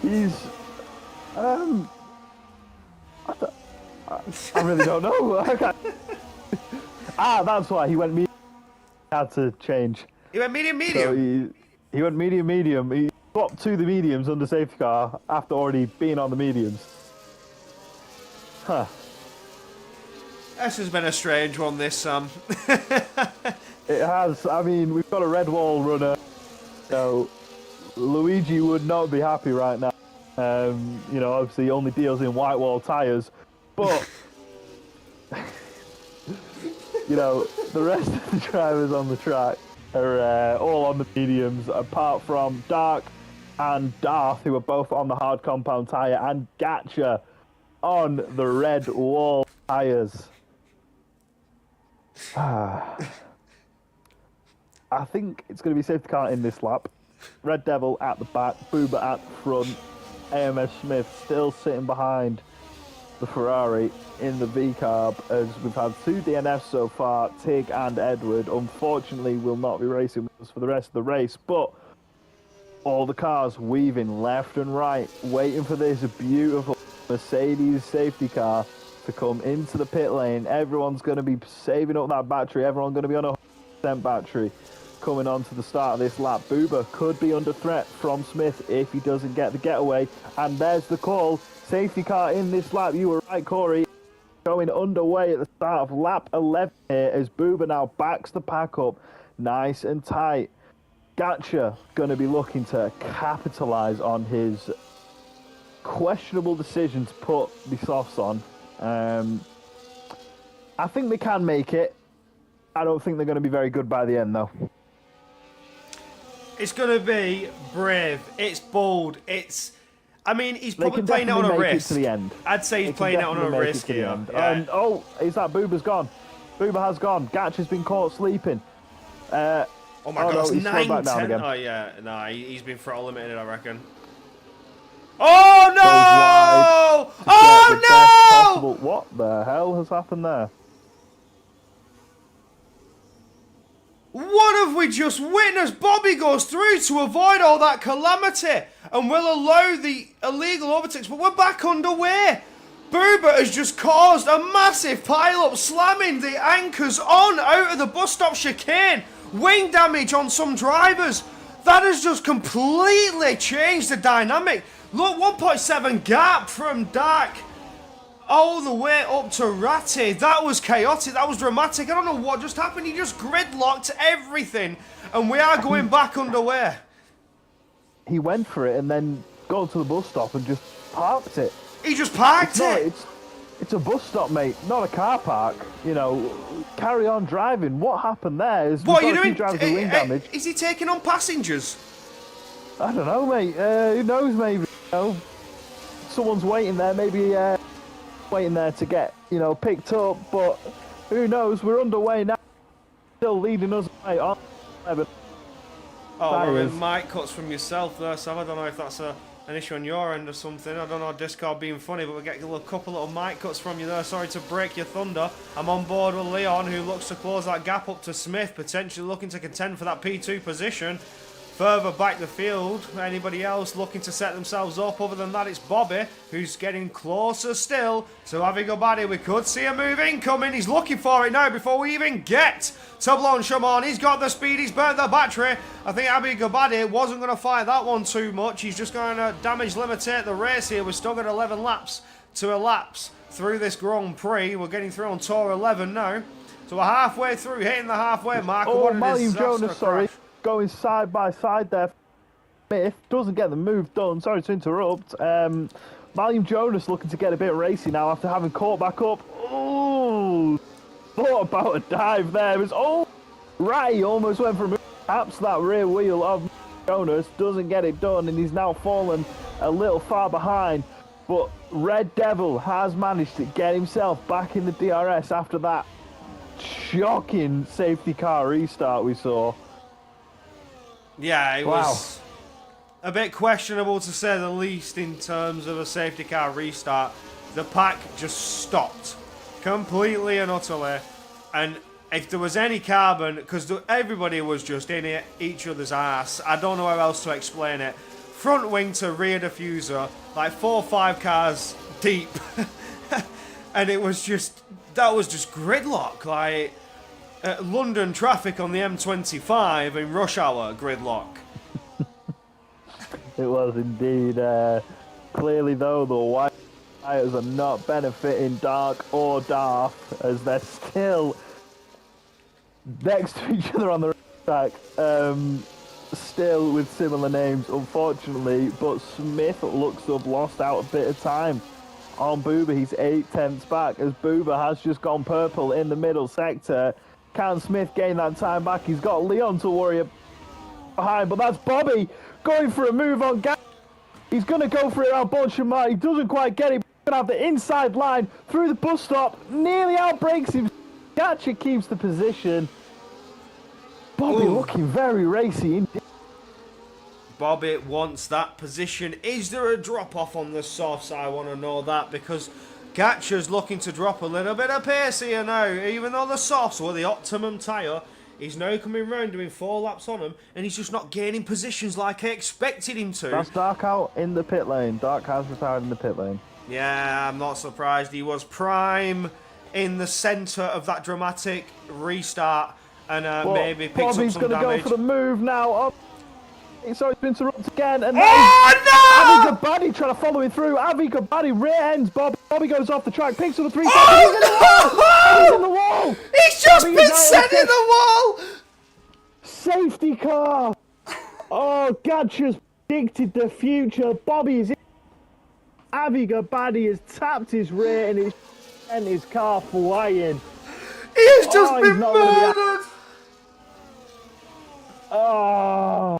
He's. I really don't know. That's why he went medium. He had to change. He went medium. So he went medium. He swapped to the mediums under safety car after already being on the mediums. Huh. This has been a strange one, this, Sam. It has. I mean, we've got a red wall runner, so Luigi would not be happy right now. Obviously he only deals in white wall tyres, but the rest of the drivers on the track are all on the mediums, apart from Dark and Darth, who are both on the hard compound tyre, and Gatcha on the red wall tyres. I think it's going to be safety car in this lap. Red Devil at the back, Booba at the front, AMS Smith still sitting behind the Ferrari in the V-Carb, as we've had two DNFs so far. Tig and Edward unfortunately will not be racing with us for the rest of the race, but all the cars weaving left and right, waiting for this beautiful Mercedes safety car to come into the pit lane. Everyone's going to be saving up that battery. Everyone's going to be on a 100% battery coming on to the start of this lap. Booba could be under threat from Smith if he doesn't get the getaway. And there's the call. Safety car in this lap. You were right, Corey. going underway at the start of lap 11 here as Booba now backs the pack up nice and tight. Gatcha going to be looking to capitalise on his questionable decision to put the softs on. I think they can make it. I don't think they're going to be very good by the end, though. It's going to be brave. It's bold. I mean, he's They probably can playing it on a definitely make it risk. to the end. I'd say he's They playing it can on a definitely make risk it to the here. end. Yeah. And, oh, is that Booba's gone? Booba has gone. Gatcha's been caught sleeping. Oh my God, no, that's he's slowed back down 9-10. again. Oh yeah, no, he's been throttle limited, I reckon. Oh no! Oh no! What the hell has happened there? What have we just witnessed? Bobby goes through to avoid all that calamity and will allow the illegal overtakes, but we're back underway. Booba has just caused a massive pile-up, slamming the anchors on out of the bus stop chicane. Wing damage on some drivers. That has just completely changed the dynamic. Look, 1.7 gap from Dark all the way up to Ratty. That was chaotic. That was dramatic. I don't know what just happened. He just gridlocked everything. And we are going back underway. He went for it and then got to the bus stop and just parked it. He just parked it. It's a bus stop, mate, not a car park. You know, carry on driving. What happened there is What are you doing? Drivers with wing damage. Is he taking on passengers? I don't know, mate. Who knows, maybe. You know, someone's waiting there, maybe waiting there to get, picked up. But who knows? We're underway now. Still leading us right on. Oh, well, mic cuts from yourself there, Sam. I don't know if that's an issue on your end or something. I don't know, Discord being funny, but we're getting a couple little mic cuts from you there. Sorry to break your thunder. I'm on board with Leon, who looks to close that gap up to Smith, potentially looking to contend for that P2 position. Further back the field, anybody else looking to set themselves up? Other than that, it's Bobby, who's getting closer still to having a baddie. We could see a move incoming. He's looking for it now before we even get to Blanchimont. He's got the speed. He's burnt the battery. I think Abi Gabadi wasn't going to fight that one too much. He's just going to damage limitate the race here. We've still got 11 laps to elapse through this Grand Prix. We're getting through on Tour 11 now. So we're halfway through, hitting the halfway mark. Oh, Malcolm Jonas, sorry. Going side by side there. Smith doesn't get the move done. Sorry to interrupt. Malcolm Jonas looking to get a bit racy now after having caught back up. Oh, thought about a dive there. It was right. He almost went for a move. Perhaps that rear wheel of Jonas doesn't get it done, and he's now fallen a little far behind. But Red Devil has managed to get himself back in the DRS after that shocking safety car restart we saw. Yeah, it was a bit questionable to say the least in terms of a safety car restart. The pack just stopped completely and utterly, and if there was any carbon, because everybody was just in each other's ass, I don't know how else to explain it. Front wing to rear diffuser, like 4 or 5 cars deep, and that was just gridlock, like London traffic on the M25 in rush hour gridlock. It was indeed. Clearly, though, the white tires are not benefiting Dark or Darth as they're still next to each other on the track. Still with similar names, unfortunately. But Smith looks to have lost out a bit of time on Booba. He's 8/10ths back as Booba has just gone purple in the middle sector. Can Smith gain that time back? He's got Leon to worry about behind, but that's Bobby going for a move on Gat. He's going to go for it around Blanchimont. He doesn't quite get it. He's going to have the inside line through the bus stop. Nearly outbreaks him. Gatcha keeps the position. Bobby looking very racy indeed. Bobby wants that position. Is there a drop-off on the softs? I want to know that, because Gatcha's looking to drop a little bit of pace here now. Even though the softs were the optimum tyre, he's now coming round doing 4 laps on him, and he's just not gaining positions like I expected him to. That's Dark out in the pit lane. Dark has retired in the pit lane. Yeah, I'm not surprised. He was prime in the centre of that dramatic restart, and maybe picks up some damage. Bobby's going to go for the move now. So it's been interrupted again, and Oh Avi Gabadi trying to follow it through. Avi Gabadi rear ends Bobby. Bobby goes off the track, picks up the 3 seconds. Oh He's in the wall! no! He's just Bobby been is out sent of in the wall! Safety car! Oh, Gatcha's predicted the future. Bobby is in. Avi Gabadi has tapped his rear and he's sent his car flying. He has just he's been not gonna be murdered! Oh,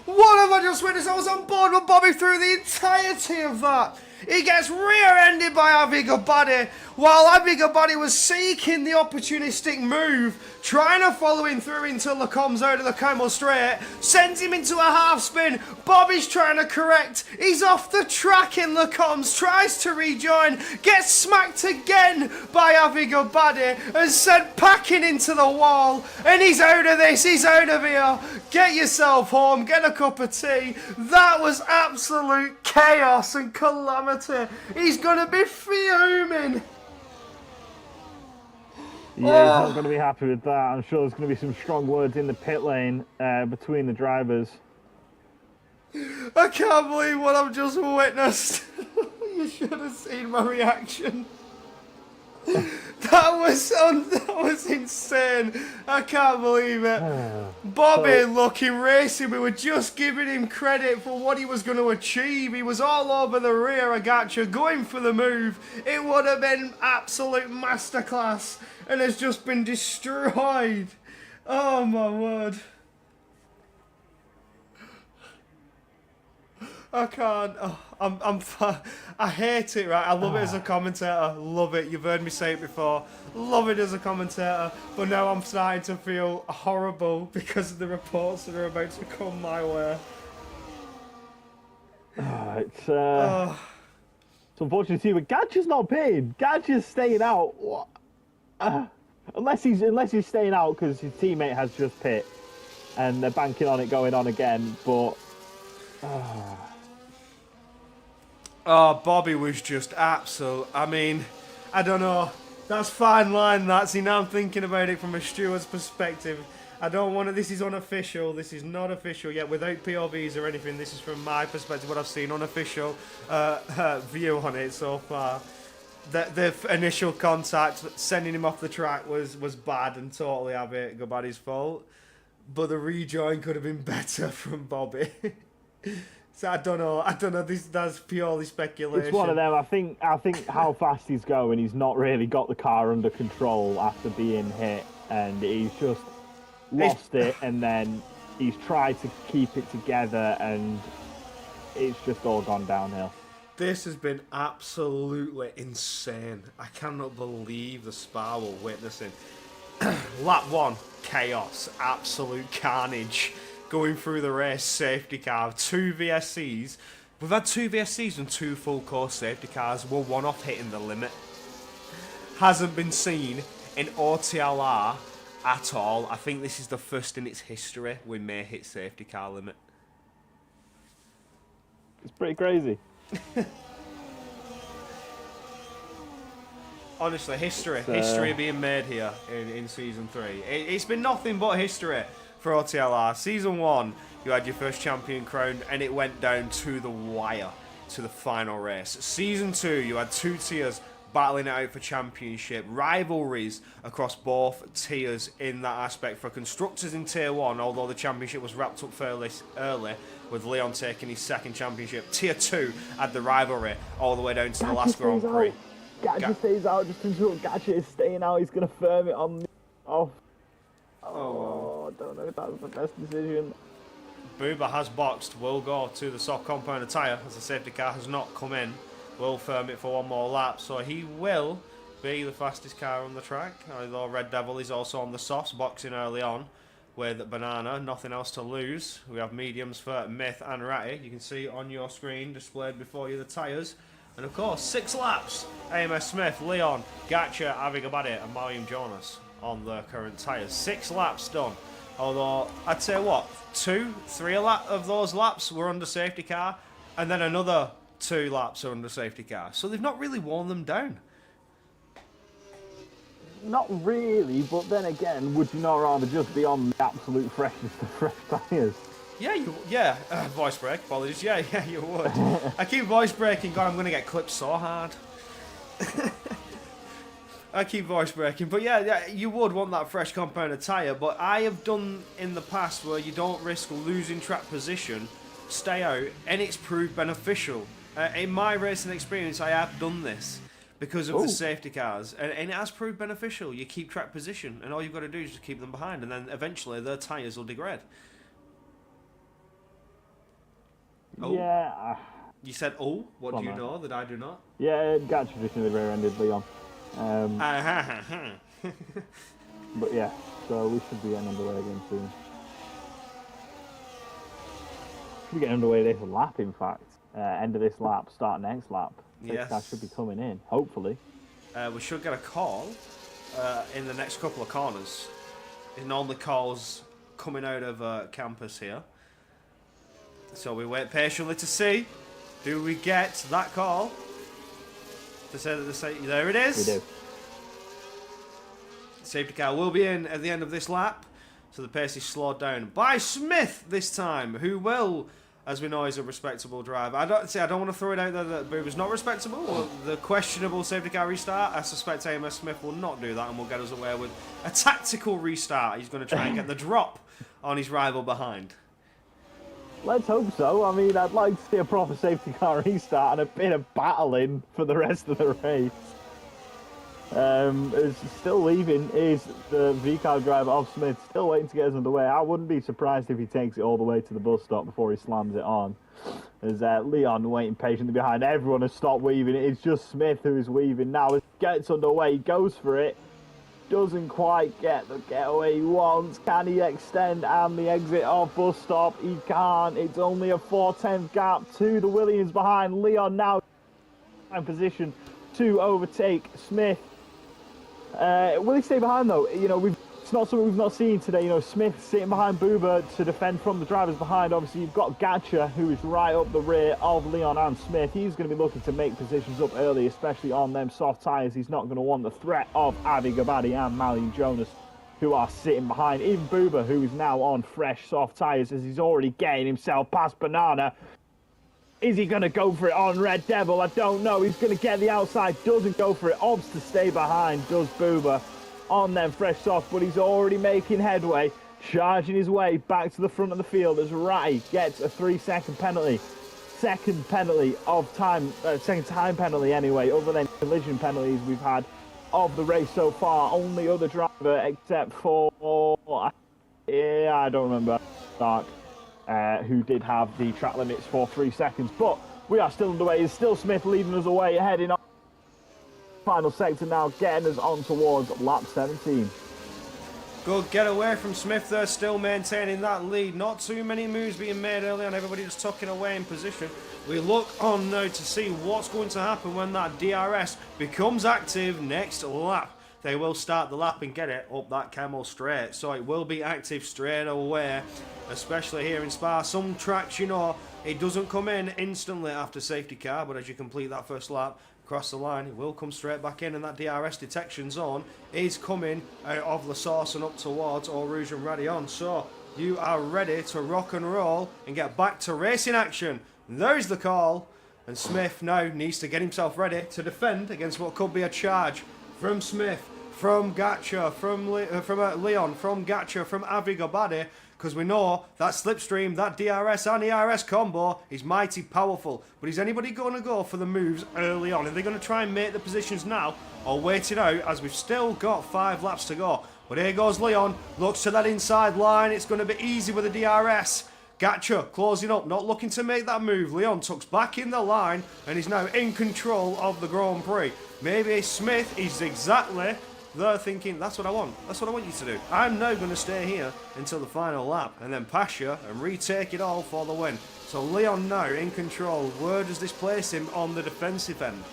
What have I just witnessed? I was on board with Bobby through the entirety of that. He gets rear-ended by Avi Gabadi while Avi Gabadi was seeking the opportunistic move, trying to follow him through until the comes out of the Camel Straight, sends him into a half spin. Bobby's trying to correct. He's off the track in the comms, tries to rejoin, gets smacked again by Avi Gabadi and sent packing into the wall. And he's out of this, he's out of here. Get yourself home, get a cup of tea. That was absolute chaos and calamity. He's gonna be fuming. yeah, he's not going to be happy with that. I'm sure there's going to be some strong words in the pit lane between the drivers. I can't believe what I've just witnessed. You should have seen my reaction. That was insane. I can't believe it. Bobby looking racing. We were just giving him credit for what he was going to achieve. He was all over the rear of Gatcha, going for the move. It would have been absolute masterclass, and has just been destroyed. Oh my word. I can't. Oh, I hate it, right? I love it as a commentator. Love it. You've heard me say it before. Love it as a commentator. But now I'm starting to feel horrible because of the reports that are about to come my way. It's unfortunate to see, but Gadget's not paid. Gadget's staying out. What? Unless he's staying out because his teammate has just pit, and they're banking on it going on again. But. Oh, Bobby was just absolute. I mean, I don't know. That's fine line, that. See, now I'm thinking about it from a steward's perspective. I don't want to. This is unofficial. This is not official yet, without POVs or anything. This is from my perspective, what I've seen, unofficial view on it so far. The initial contact, sending him off the track, was bad and totally Avi Gabadi's fault. But the rejoin could have been better from Bobby. So I don't know. That's purely speculation. It's one of them. I think how fast he's going, he's not really got the car under control after being hit, and he's just lost it. And then he's tried to keep it together, and it's just all gone downhill. This has been absolutely insane. I cannot believe the Spa we're witnessing. Lap 1, chaos, absolute carnage. Going through the race, safety car, 2 VSCs. We've had 2 VSCs and 2 full course safety cars. We're one off hitting the limit. Hasn't been seen in OTLR at all. I think this is the first in its history we may hit safety car limit. It's pretty crazy. Honestly, history being made here in season 3. It's been nothing but history for OTLR. Season 1, you had your first champion crown, and it went down to the wire, to the final race. Season 2, you had 2 tiers battling it out for championship. Rivalries across both tiers in that aspect. For constructors in tier 1, although the championship was wrapped up fairly early, with Leon taking his second championship. Tier 2 had the rivalry all the way down to the last Grand Prix. Gadget stays out, just until Gadget is staying out. He's going to firm it on the off. Oh, I don't know if that was the best decision. Booba has boxed, will go to the soft compounder tyre as the safety car has not come in. Will firm it for one more lap, so he will be the fastest car on the track. Although Red Devil is also on the softs, boxing early on with Banana, nothing else to lose. We have mediums for Myth and Ratty. You can see on your screen displayed before you the tyres. And of course, 6 laps. AMS Smith, Leon, Gatcha, Avi Gabadi and Mariam Jonas on the current tyres. 6 laps done. Although, I'd say what, 2, 3 of those laps were under safety car, and then another 2 laps are under safety car. So they've not really worn them down. Not really, but then again, would you not rather just be on the absolute freshest of fresh tyres? Yeah, voice break, apologies. Yeah, you would. I keep voice breaking, God, I'm going to get clipped so hard. I keep voice breaking, but yeah, you would want that fresh compounded tyre, but I have done in the past where you don't risk losing track position, stay out, and it's proved beneficial. In my racing experience, I have done this because of the safety cars, and it has proved beneficial. You keep track position, and all you've got to do is just keep them behind, and then eventually their tyres will degrade. Oh, Yeah. you said, oh, what do you know that I do not? Yeah, got traditionally rear-ended Leon. But yeah, so we should be getting underway again soon. Should be getting underway this lap, in fact. End of this lap, start next lap. Yes. That should be coming in, hopefully. We should get a call in the next couple of corners. It normally calls coming out of campus here. So we wait patiently to see. Do we get that call? To say that there it is. We do. Safety car will be in at the end of this lap. So the pace is slowed down by Smith this time, who will, as we know, is a respectable driver. I don't want to throw it out there that Boober's not respectable, or the questionable safety car restart. I suspect AMS Smith will not do that and will get us away with a tactical restart. He's going to try and get the drop on his rival behind. Let's hope so. I mean, I'd like to see a proper safety car restart and a bit of battling for the rest of the race. Still leaving is the V-car driver of Smith, still waiting to get us underway. I wouldn't be surprised if he takes it all the way to the bus stop before he slams it on. There's Leon waiting patiently behind. Everyone has stopped weaving. It's just Smith who is weaving now. As he gets underway, he goes for it. Doesn't quite get the getaway he wants. Can he extend and the exit off bus stop? He can't. It's only a 4/10 gap to the Williams behind. Leon now in position to overtake Smith. Will he stay behind though? You know, it's not something we've not seen today. You know, Smith sitting behind Boober to defend from the drivers behind. Obviously, you've got Gatcher, who is right up the rear of Leon and Smith. He's going to be looking to make positions up early, especially on them soft tyres. He's not going to want the threat of Avi Gabadi and Malian Jonas, who are sitting behind. Even Boober, who is now on fresh soft tyres, as he's already getting himself past Banana. Is he going to go for it on Red Devil? I don't know. He's going to get the outside. Doesn't go for it. Opts to stay behind. Does Boober on them fresh soft, but he's already making headway. Charging his way back to the front of the field as Ratty gets a 3-second penalty. Second penalty of time. Second time penalty anyway, other than collision penalties we've had of the race so far. Only other driver except for... I don't remember. Dark. Who did have the track limits for 3 seconds, but we are still underway. It's still Smith leading us away, heading on final sector now, getting us on towards lap 17. Good get away from Smith there, still maintaining that lead. Not too many moves being made early on, everybody just tucking away in position. We look on now to see what's going to happen when that DRS becomes active next lap. They will start the lap and get it up that Camel straight, so it will be active straight away, especially here in Spa. Some tracks, you know, it doesn't come in instantly after safety car, but as you complete that first lap across the line, it will come straight back in, and that DRS detection zone is coming out of La Source and up towards Eau Rouge and Radion. So you are ready to rock and roll and get back to racing action. There's the call, and Smith now needs to get himself ready to defend against what could be a charge from Smith, from Gatcher, from Leon, from Gatcher, from Avi Gabadi, because we know that slipstream, that DRS and ERS combo is mighty powerful. But is anybody going to go for the moves early on? Are they going to try and make the positions now, or wait it out, as we've still got 5 laps to go? But here goes Leon, looks to that inside line. It's going to be easy with the DRS. Gatcher closing up, not looking to make that move. Leon tucks back in the line and is now in control of the Grand Prix. Maybe Smith is exactly there thinking, that's what I want. That's what I want you to do. I'm now going to stay here until the final lap and then pass you and retake it all for the win. So Leon now in control. Where does this place him on the defensive end?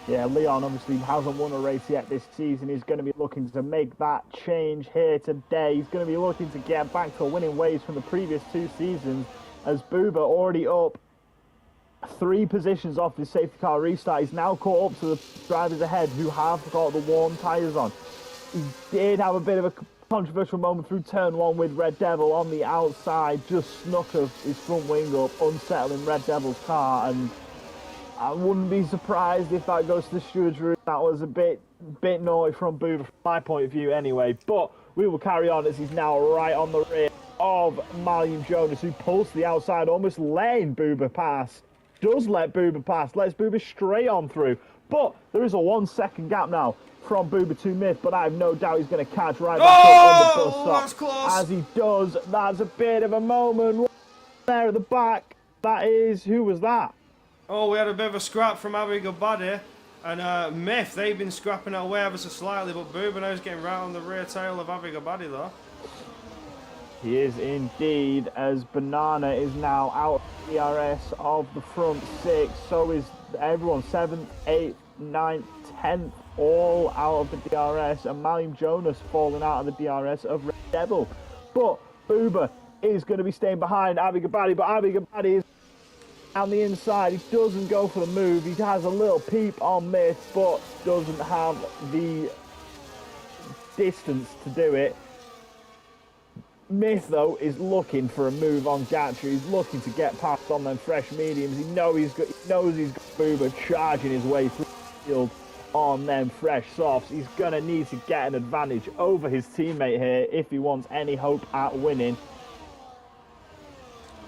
Yeah, Leon obviously hasn't won a race yet this season. He's going to be looking to make that change here today. He's going to be looking to get back to winning ways from the previous 2 seasons, as Boober already up 3 positions off his safety car restart. He's now caught up to the drivers ahead who have got the warm tyres on. He did have a bit of a controversial moment through turn 1 with Red Devil on the outside, just snuck his front wing up, unsettling Red Devil's car, and I wouldn't be surprised if that goes to the steward's room. That was a bit naughty from Boober, from my point of view anyway, but we will carry on as he's now right on the rear of Malium Jonas, who pulls to the outside, almost letting Boober pass. Does let Boober pass, lets Boober straight on through, but there is a 1 second gap now from Boober to Myth, but I have no doubt he's going to catch right back up on the bus stop. That's close. As he does, that's a bit of a moment there at the back. That is, who was that? Oh, we had a bit of a scrap from Avi Gabadi and Myth. They've been scrapping it away ever so slightly, but Boober now is getting right on the rear tail of Avi Gabadi though. He is indeed, as Banana is now out of the DRS of the front 6. So is everyone, 7th, 8th, 9th, 10th, all out of the DRS. And Malium Jonas falling out of the DRS of Red Devil. But Boober is going to be staying behind Avi Gabadi. But Avi Gabadi is down the inside. He doesn't go for the move. He has a little peep on Myth, but doesn't have the distance to do it. Myth, though, is looking for a move on Gatcher. He's looking to get past on them fresh mediums. He knows he's got Boober charging his way through the field on them fresh softs. He's going to need to get an advantage over his teammate here if he wants any hope at winning.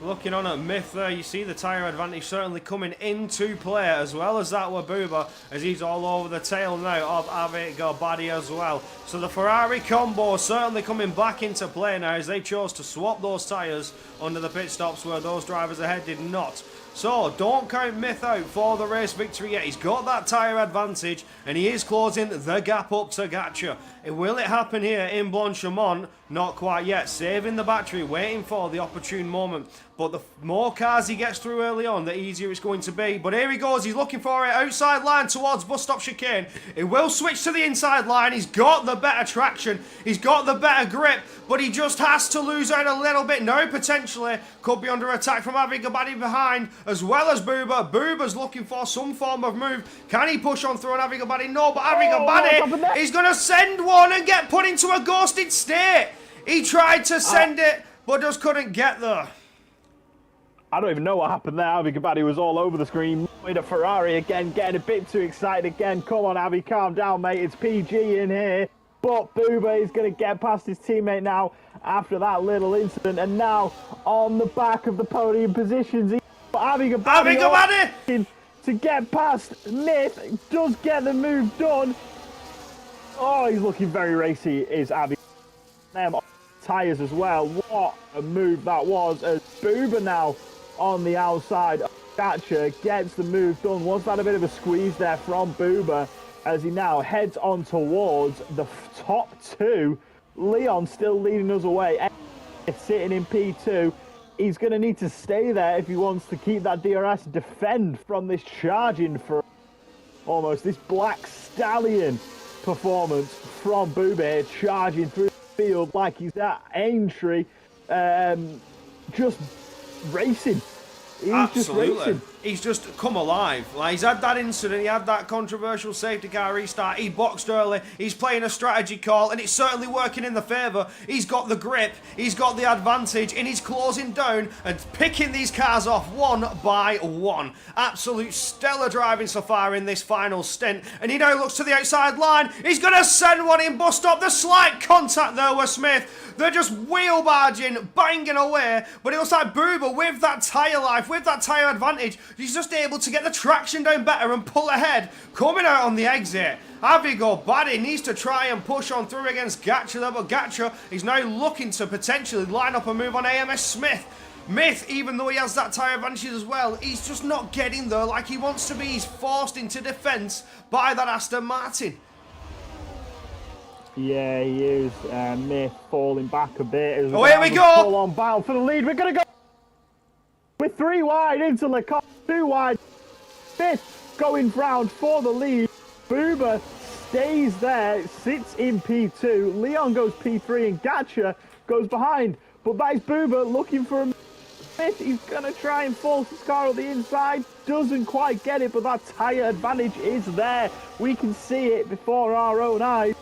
Looking on at Myth there, you see the tyre advantage certainly coming into play, as well as that with Boober, as he's all over the tail now of Avi Gabadi as well. So the Ferrari combo certainly coming back into play now, as they chose to swap those tyres under the pit stops where those drivers ahead did not. So don't count Myth out for the race victory yet. He's got that tyre advantage and he is closing the gap up to Gatcher. Will it happen here in Blanchimont? Not quite yet. Saving the battery, waiting for the opportune moment. But the more cars he gets through early on, the easier it's going to be. But here he goes. He's looking for it outside line towards bus stop chicane. He will switch to the inside line. He's got the better traction. He's got the better grip. But he just has to lose out a little bit now, potentially. Could be under attack from Avi Gabadi behind, as well as Boober. Boober's looking for some form of move. Can he push on through an Avi Gabadi? No, but Avi Gabadi is going to send one and get put into a ghosted state. He tried to send it, but just couldn't get there. I don't even know what happened there. Avi Gabadi was all over the screen. With a Ferrari again, getting a bit too excited again. Come on, Avi, calm down, mate. It's PG in here. But Boober is going to get past his teammate now after that little incident. And now on the back of the podium positions, Avi Gabadi to get past Myth. Does get the move done. Oh, he's looking very racy, is Avi. Them tyres as well. What a move that was, as Boober now on the outside. Thatcher gets the move done. Was that a bit of a squeeze there from Boober as he now heads on towards the top 2? Leon still leading us away. Sitting in P2. He's going to need to stay there if he wants to keep that DRS, defend from this charging for almost this Black Stallion performance from Boober, charging through the field like he's at Aintree, just racing. He's Absolutely. Just racing. He's just come alive. Like, he's had that incident, he had that controversial safety car restart, he boxed early, he's playing a strategy call, and it's certainly working in the favour. He's got the grip, he's got the advantage, and he's closing down and picking these cars off one by one. Absolute stellar driving so far in this final stint, and he now looks to the outside line. He's going to send one in bus stop. The slight contact there with Smith. They're just wheel barging, banging away, but it looks like Boober, with that tyre life, with that tyre advantage, he's just able to get the traction down better and pull ahead. Coming out on the exit, Avi Gabadi needs to try and push on through against Gatcher there, but Gatcher is now looking to potentially line up a move on AMS Smith. Myth, even though he has that tyre advantage as well, he's just not getting there like he wants to be. He's forced into defence by that Aston Martin. Yeah, he is. Myth falling back a bit. Oh, here we go! Full on battle for the lead. We're going to go with 3 wide into Leclerc, 2 wide. Fifth going round for the lead. Boober stays there, sits in P2. Leon goes P3 and Gatcher goes behind. But that is Boober looking for a Smith, he's going to try and force his car on the inside. Doesn't quite get it, but that tyre advantage is there. We can see it before our own eyes.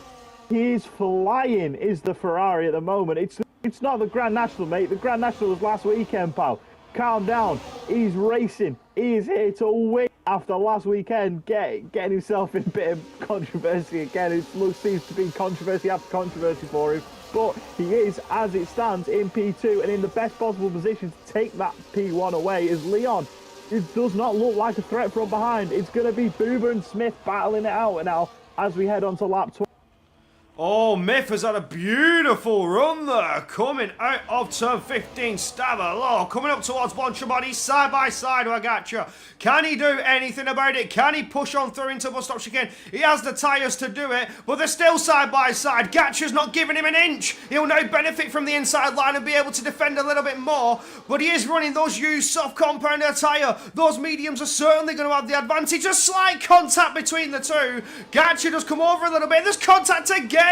He is flying, is the Ferrari at the moment. It's not the Grand National, mate. The Grand National was last weekend, pal. Calm down. He's racing. He is here to win after last weekend, getting himself in a bit of controversy again. It seems to be controversy after controversy for him. But he is, as it stands, in P2 and in the best possible position to take that P1 away is Leon. It does not look like a threat from behind. It's going to be Boober and Smith battling it out now as we head on to lap 12. Oh, Myth has had a beautiful run there, coming out of turn 15, Stabber low, coming up towards Bonchabody, side by side with Agacha. Can he do anything about it? Can he push on through into bus stop chicane? He has the tyres to do it, but they're still side by side. Gacha's not giving him an inch. He'll now benefit from the inside line and be able to defend a little bit more, but he is running those used soft compounder tyre. Those mediums are certainly going to have the advantage. A slight contact between the two. Gacha does come over a little bit. There's contact again.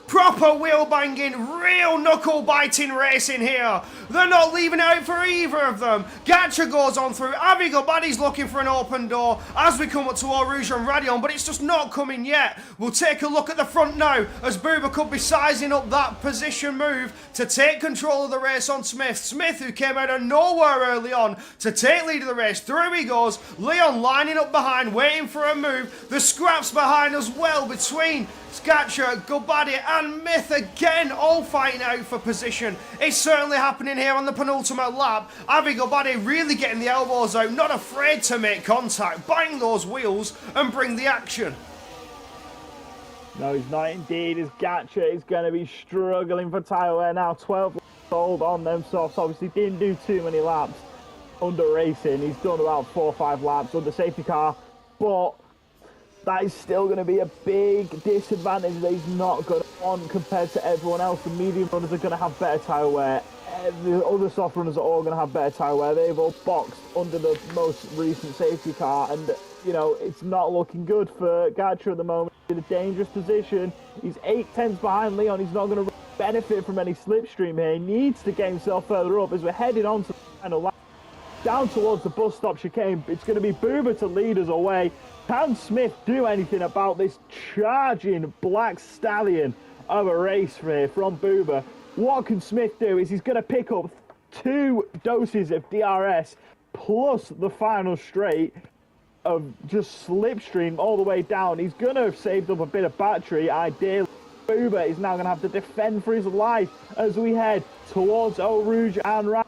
Proper wheel banging, real knuckle biting racing here. They're not leaving it out for either of them. Gacha goes on through. Avigo Buddy's looking for an open door as we come up to Eau Rouge and Radion, but it's just not coming yet. We'll take a look at the front now as Boober could be sizing up that position move to take control of the race on Smith. Smith, who came out of nowhere early on to take lead of the race. Through he goes. Leon lining up behind, waiting for a move. The scraps behind as well between Gacha, Gobadi and Myth again, all fighting out for position. It's certainly happening here on the penultimate lap. Avi Gobadi really getting the elbows out, not afraid to make contact, bang those wheels and bring the action. No, he's not indeed, as Gacha is going to be struggling for tyre wear now. 12 laps old on them softs, obviously didn't do too many laps under racing. He's done about 4 or 5 laps under safety car, but that is still going to be a big disadvantage that he's not going to want compared to everyone else. The medium runners are going to have better tyre wear. The other soft runners are all going to have better tyre wear. They've all boxed under the most recent safety car, and you know, it's not looking good for Gacha at the moment. He's in a dangerous position. He's 8/10 behind Leon. He's not going to benefit from any slipstream here. He needs to get himself further up as we're heading on to the final lap. Down towards the bus stop chicane. It's going to be Boober to lead us away. Can Smith do anything about this charging black stallion of a race from Boober? What can Smith do is he's going to pick up 2 doses of DRS plus the final straight of just slipstream all the way down. He's going to have saved up a bit of battery, ideally. Boober is now going to have to defend for his life as we head towards Eau Rouge and Rad.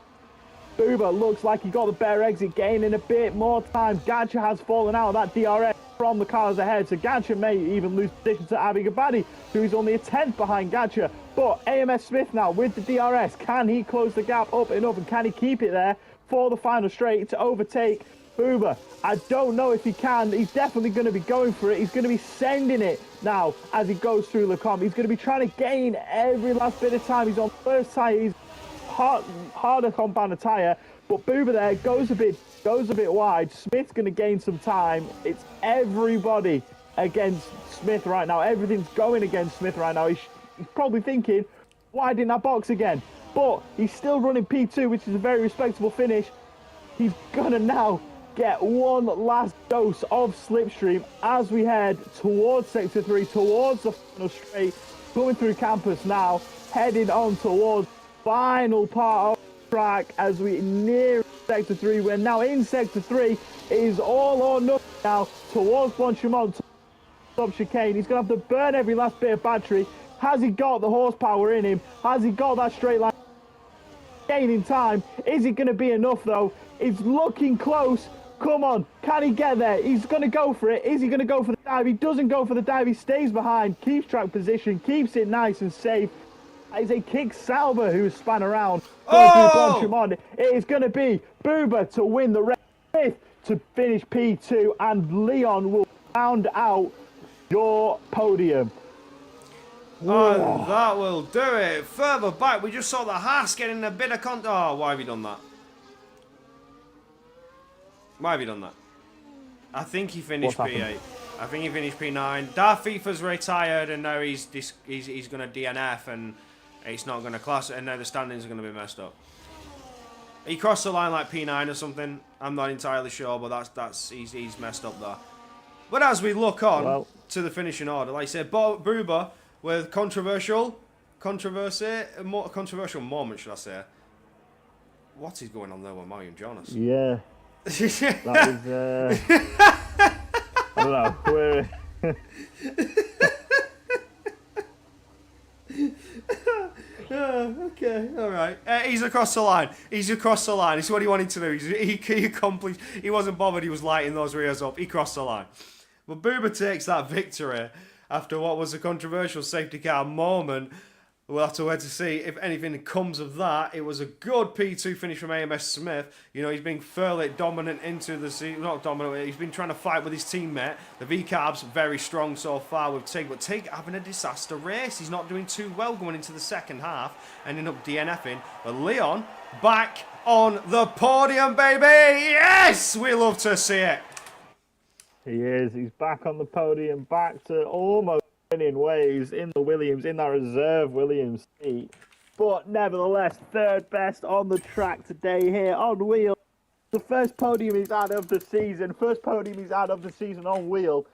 Boober looks like he got the better exit, gaining a bit more time. Gacha has fallen out of that DRS from the cars ahead, so Gacha may even lose position to Abi Gabadi, who is only a 10th behind Gacha. But AMS Smith now with the DRS, can he close the gap up enough and can he keep it there for the final straight to overtake Boober? I don't know if he can. He's definitely going to be going for it. He's going to be sending it now as he goes through Lecombe. He's going to be trying to gain every last bit of time. He's on first tyre. He's harder compound tyre, but Boober there goes a bit wide. Smith's going to gain some time. It's everybody against Smith right now. Everything's going against Smith right now. He's probably thinking, why didn't I box again? But he's still running P2, which is a very respectable finish. He's going to now get one last dose of slipstream as we head towards Sector 3, towards the final straight, going through campus now, heading on towards final part of the track as we near Sector 3. We're now in Sector 3. It is all or nothing now towards Blanchimont, top chicane. He's going to have to burn every last bit of battery. Has he got the horsepower in him? Has he got that straight line? Gaining time. Is it going to be enough though? It's looking close. Come on, can he get there? He's going to go for it. Is he going to go for the dive? He doesn't go for the dive. He stays behind, keeps track position, keeps it nice and safe. It's a Kick Sauber who spun around. It is going to be Boober to win the race, Smith to finish P2, and Leon will round out your podium. Oh, that will do it. Further back, we just saw the Haas getting a bit of contact. Oh, why have you done that? Why have you done that? I think he finished P8. I think he finished P9. Darth FIFA's retired, and now he's going to DNF, and it's not going to class it, and now the standings are going to be messed up. He crossed the line like P9 or something. I'm not entirely sure, but he's messed up there. But as we look on Well, to the finishing order, like I said, Booba with controversial moment, should I say? What is going on there with Marion Jonas? yeah, that was. I don't know. Okay, all right. He's across the line. He's across the line. It's what he wanted to do. He accomplished. He wasn't bothered. He was lighting those rears up. He crossed the line. But Booba takes that victory after what was a controversial safety car moment. We'll have to wait to see if anything comes of that. It was a good P2 finish from AMS Smith. You know, he's been fairly dominant into the season. Not dominant, he's been trying to fight with his teammate. The V-Carb's very strong so far with Tig, but Tig having a disaster race. He's not doing too well going into the second half, ending up DNFing. But Leon back on the podium, baby! Yes! We love to see it. He is. He's back on the podium, back to almost winning ways in the Williams, in that reserve Williams seat. But nevertheless, third best on the track today here on wheel. The first podium he's had of the season. First podium he's had of the season on wheel.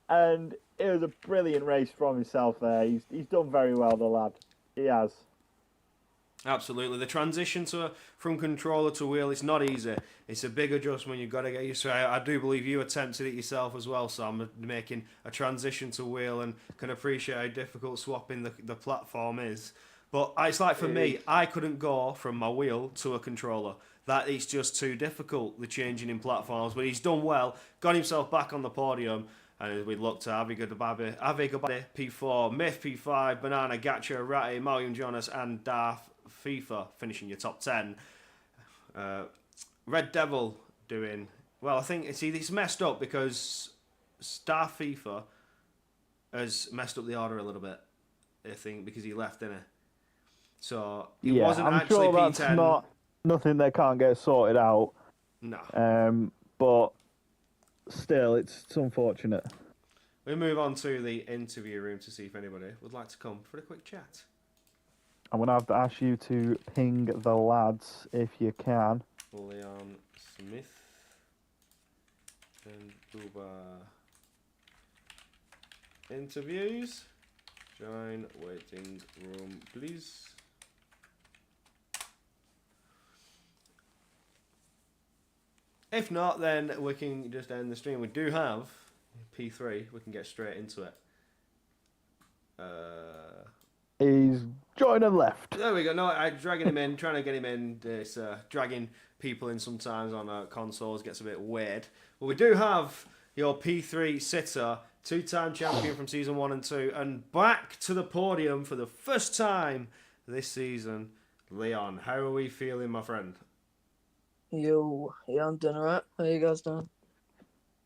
And it was a brilliant race from himself there. He's done very well, the lad. He has. Absolutely. The transition from controller to wheel, it's not easy. It's a big adjustment. You've got to get used to it. I do believe you attempted it yourself as well, Sam, making a transition to wheel, and can appreciate how difficult swapping the platform is. But it's like for me, I couldn't go from my wheel to a controller. That is just too difficult, the changing in platforms. But he's done well, got himself back on the podium. And we looked at Avi Gabadi, P4, Myth P5, Banana, Gacha, Ratty, Marion Jonas, and Darth FIFA finishing your top 10. Red Devil doing well. I think it's messed up because Darth FIFA has messed up the order a little bit. I think because he left, didn't he? So he wasn't I'm actually sure P10. that's not nothing they can't get sorted out. No. But still, it's unfortunate. We move on to the interview room to see if anybody would like to come for a quick chat. I'm going to have to ask you to ping the lads if you can. Leon Smith and Booba interviews. Join waiting room, please. If not, then we can just end the stream. We do have P3. We can get straight into it. He's joining left. There we go. No, I'm dragging him in, trying to get him in. It's dragging people in sometimes on consoles gets a bit weird. But we do have your P3 sitter, two-time champion from season 1 and 2, and back to the podium for the first time this season. Leon, how are we feeling, my friend? Yo, yeah, I'm doing alright. How you guys doing?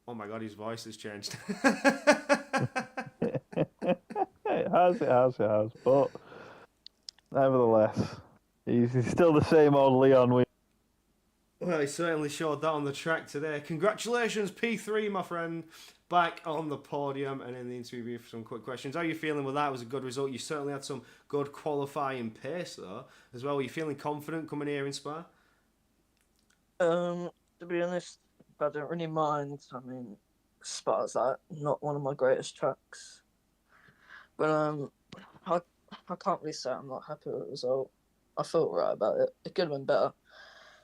Oh my god, his voice has changed. It has. But nevertheless, he's still the same old Leon. Well, he certainly showed that on the track today. Congratulations, P3, my friend. Back on the podium and in the interview for some quick questions. How are you feeling with that? It was a good result. You certainly had some good qualifying pace, though, as well. Are you feeling confident coming here in Spa? To be honest, I don't really mind. I mean, Spa's like not one of my greatest tracks. But I can't really say I'm not happy with the result. I feel right about it. It could have been better.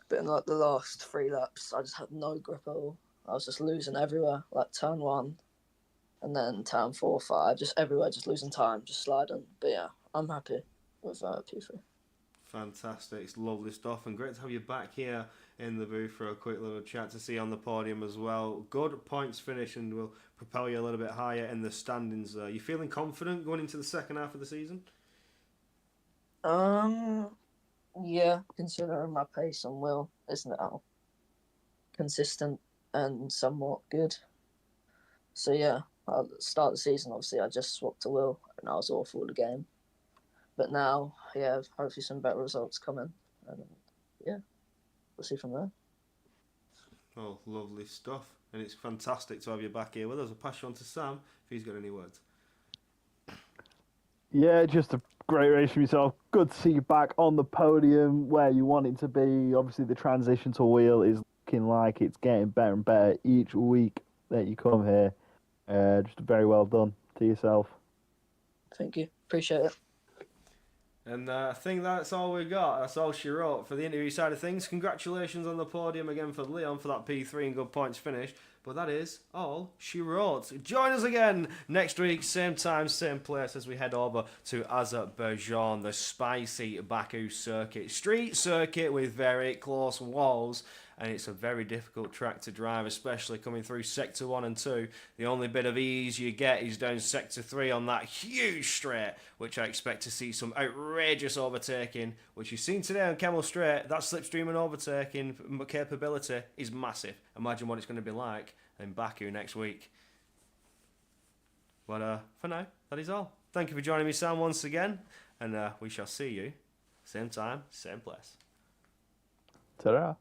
But in like the last 3 laps, I just had no grip at all. I was just losing everywhere, like turn 1, and then turn 4, 5, just everywhere, just losing time, just sliding. But yeah, I'm happy with P3. Fantastic. It's lovely stuff, and great to have you back here in the booth for a quick little chat to see on the podium as well. Good points finish, and will propel you a little bit higher in the standings. You feeling confident going into the second half of the season? Yeah, considering my pace on Will is now consistent and somewhat good. So yeah, at the start of the season, obviously, I just swapped to Will, and I was awful at the game. But now, yeah, hopefully some better results coming, and yeah, we'll see from there. Oh, lovely stuff. And it's fantastic to have you back here with us. I'll pass you on to Sam if he's got any words. Yeah, just a great race for yourself. Good to see you back on the podium where you want it to be. Obviously, the transition to wheel is looking like it's getting better and better each week that you come here. Just very well done to yourself. Thank you. Appreciate it. And I think that's all we got. That's all she wrote for the interview side of things. Congratulations on the podium again for Leon for that P3 and good points finish. But that is all she wrote. Join us again next week, same time, same place, as we head over to Azerbaijan, the spicy Baku circuit. Street circuit with very close walls. And it's a very difficult track to drive, especially coming through Sector 1 and 2. The only bit of ease you get is down Sector 3 on that huge straight, which I expect to see some outrageous overtaking, which you've seen today on Kemmel Straight. That slipstream and overtaking capability is massive. Imagine what it's going to be like in Baku next week. But for now, that is all. Thank you for joining me, Sam, once again, and we shall see you same time, same place. Ta-ra.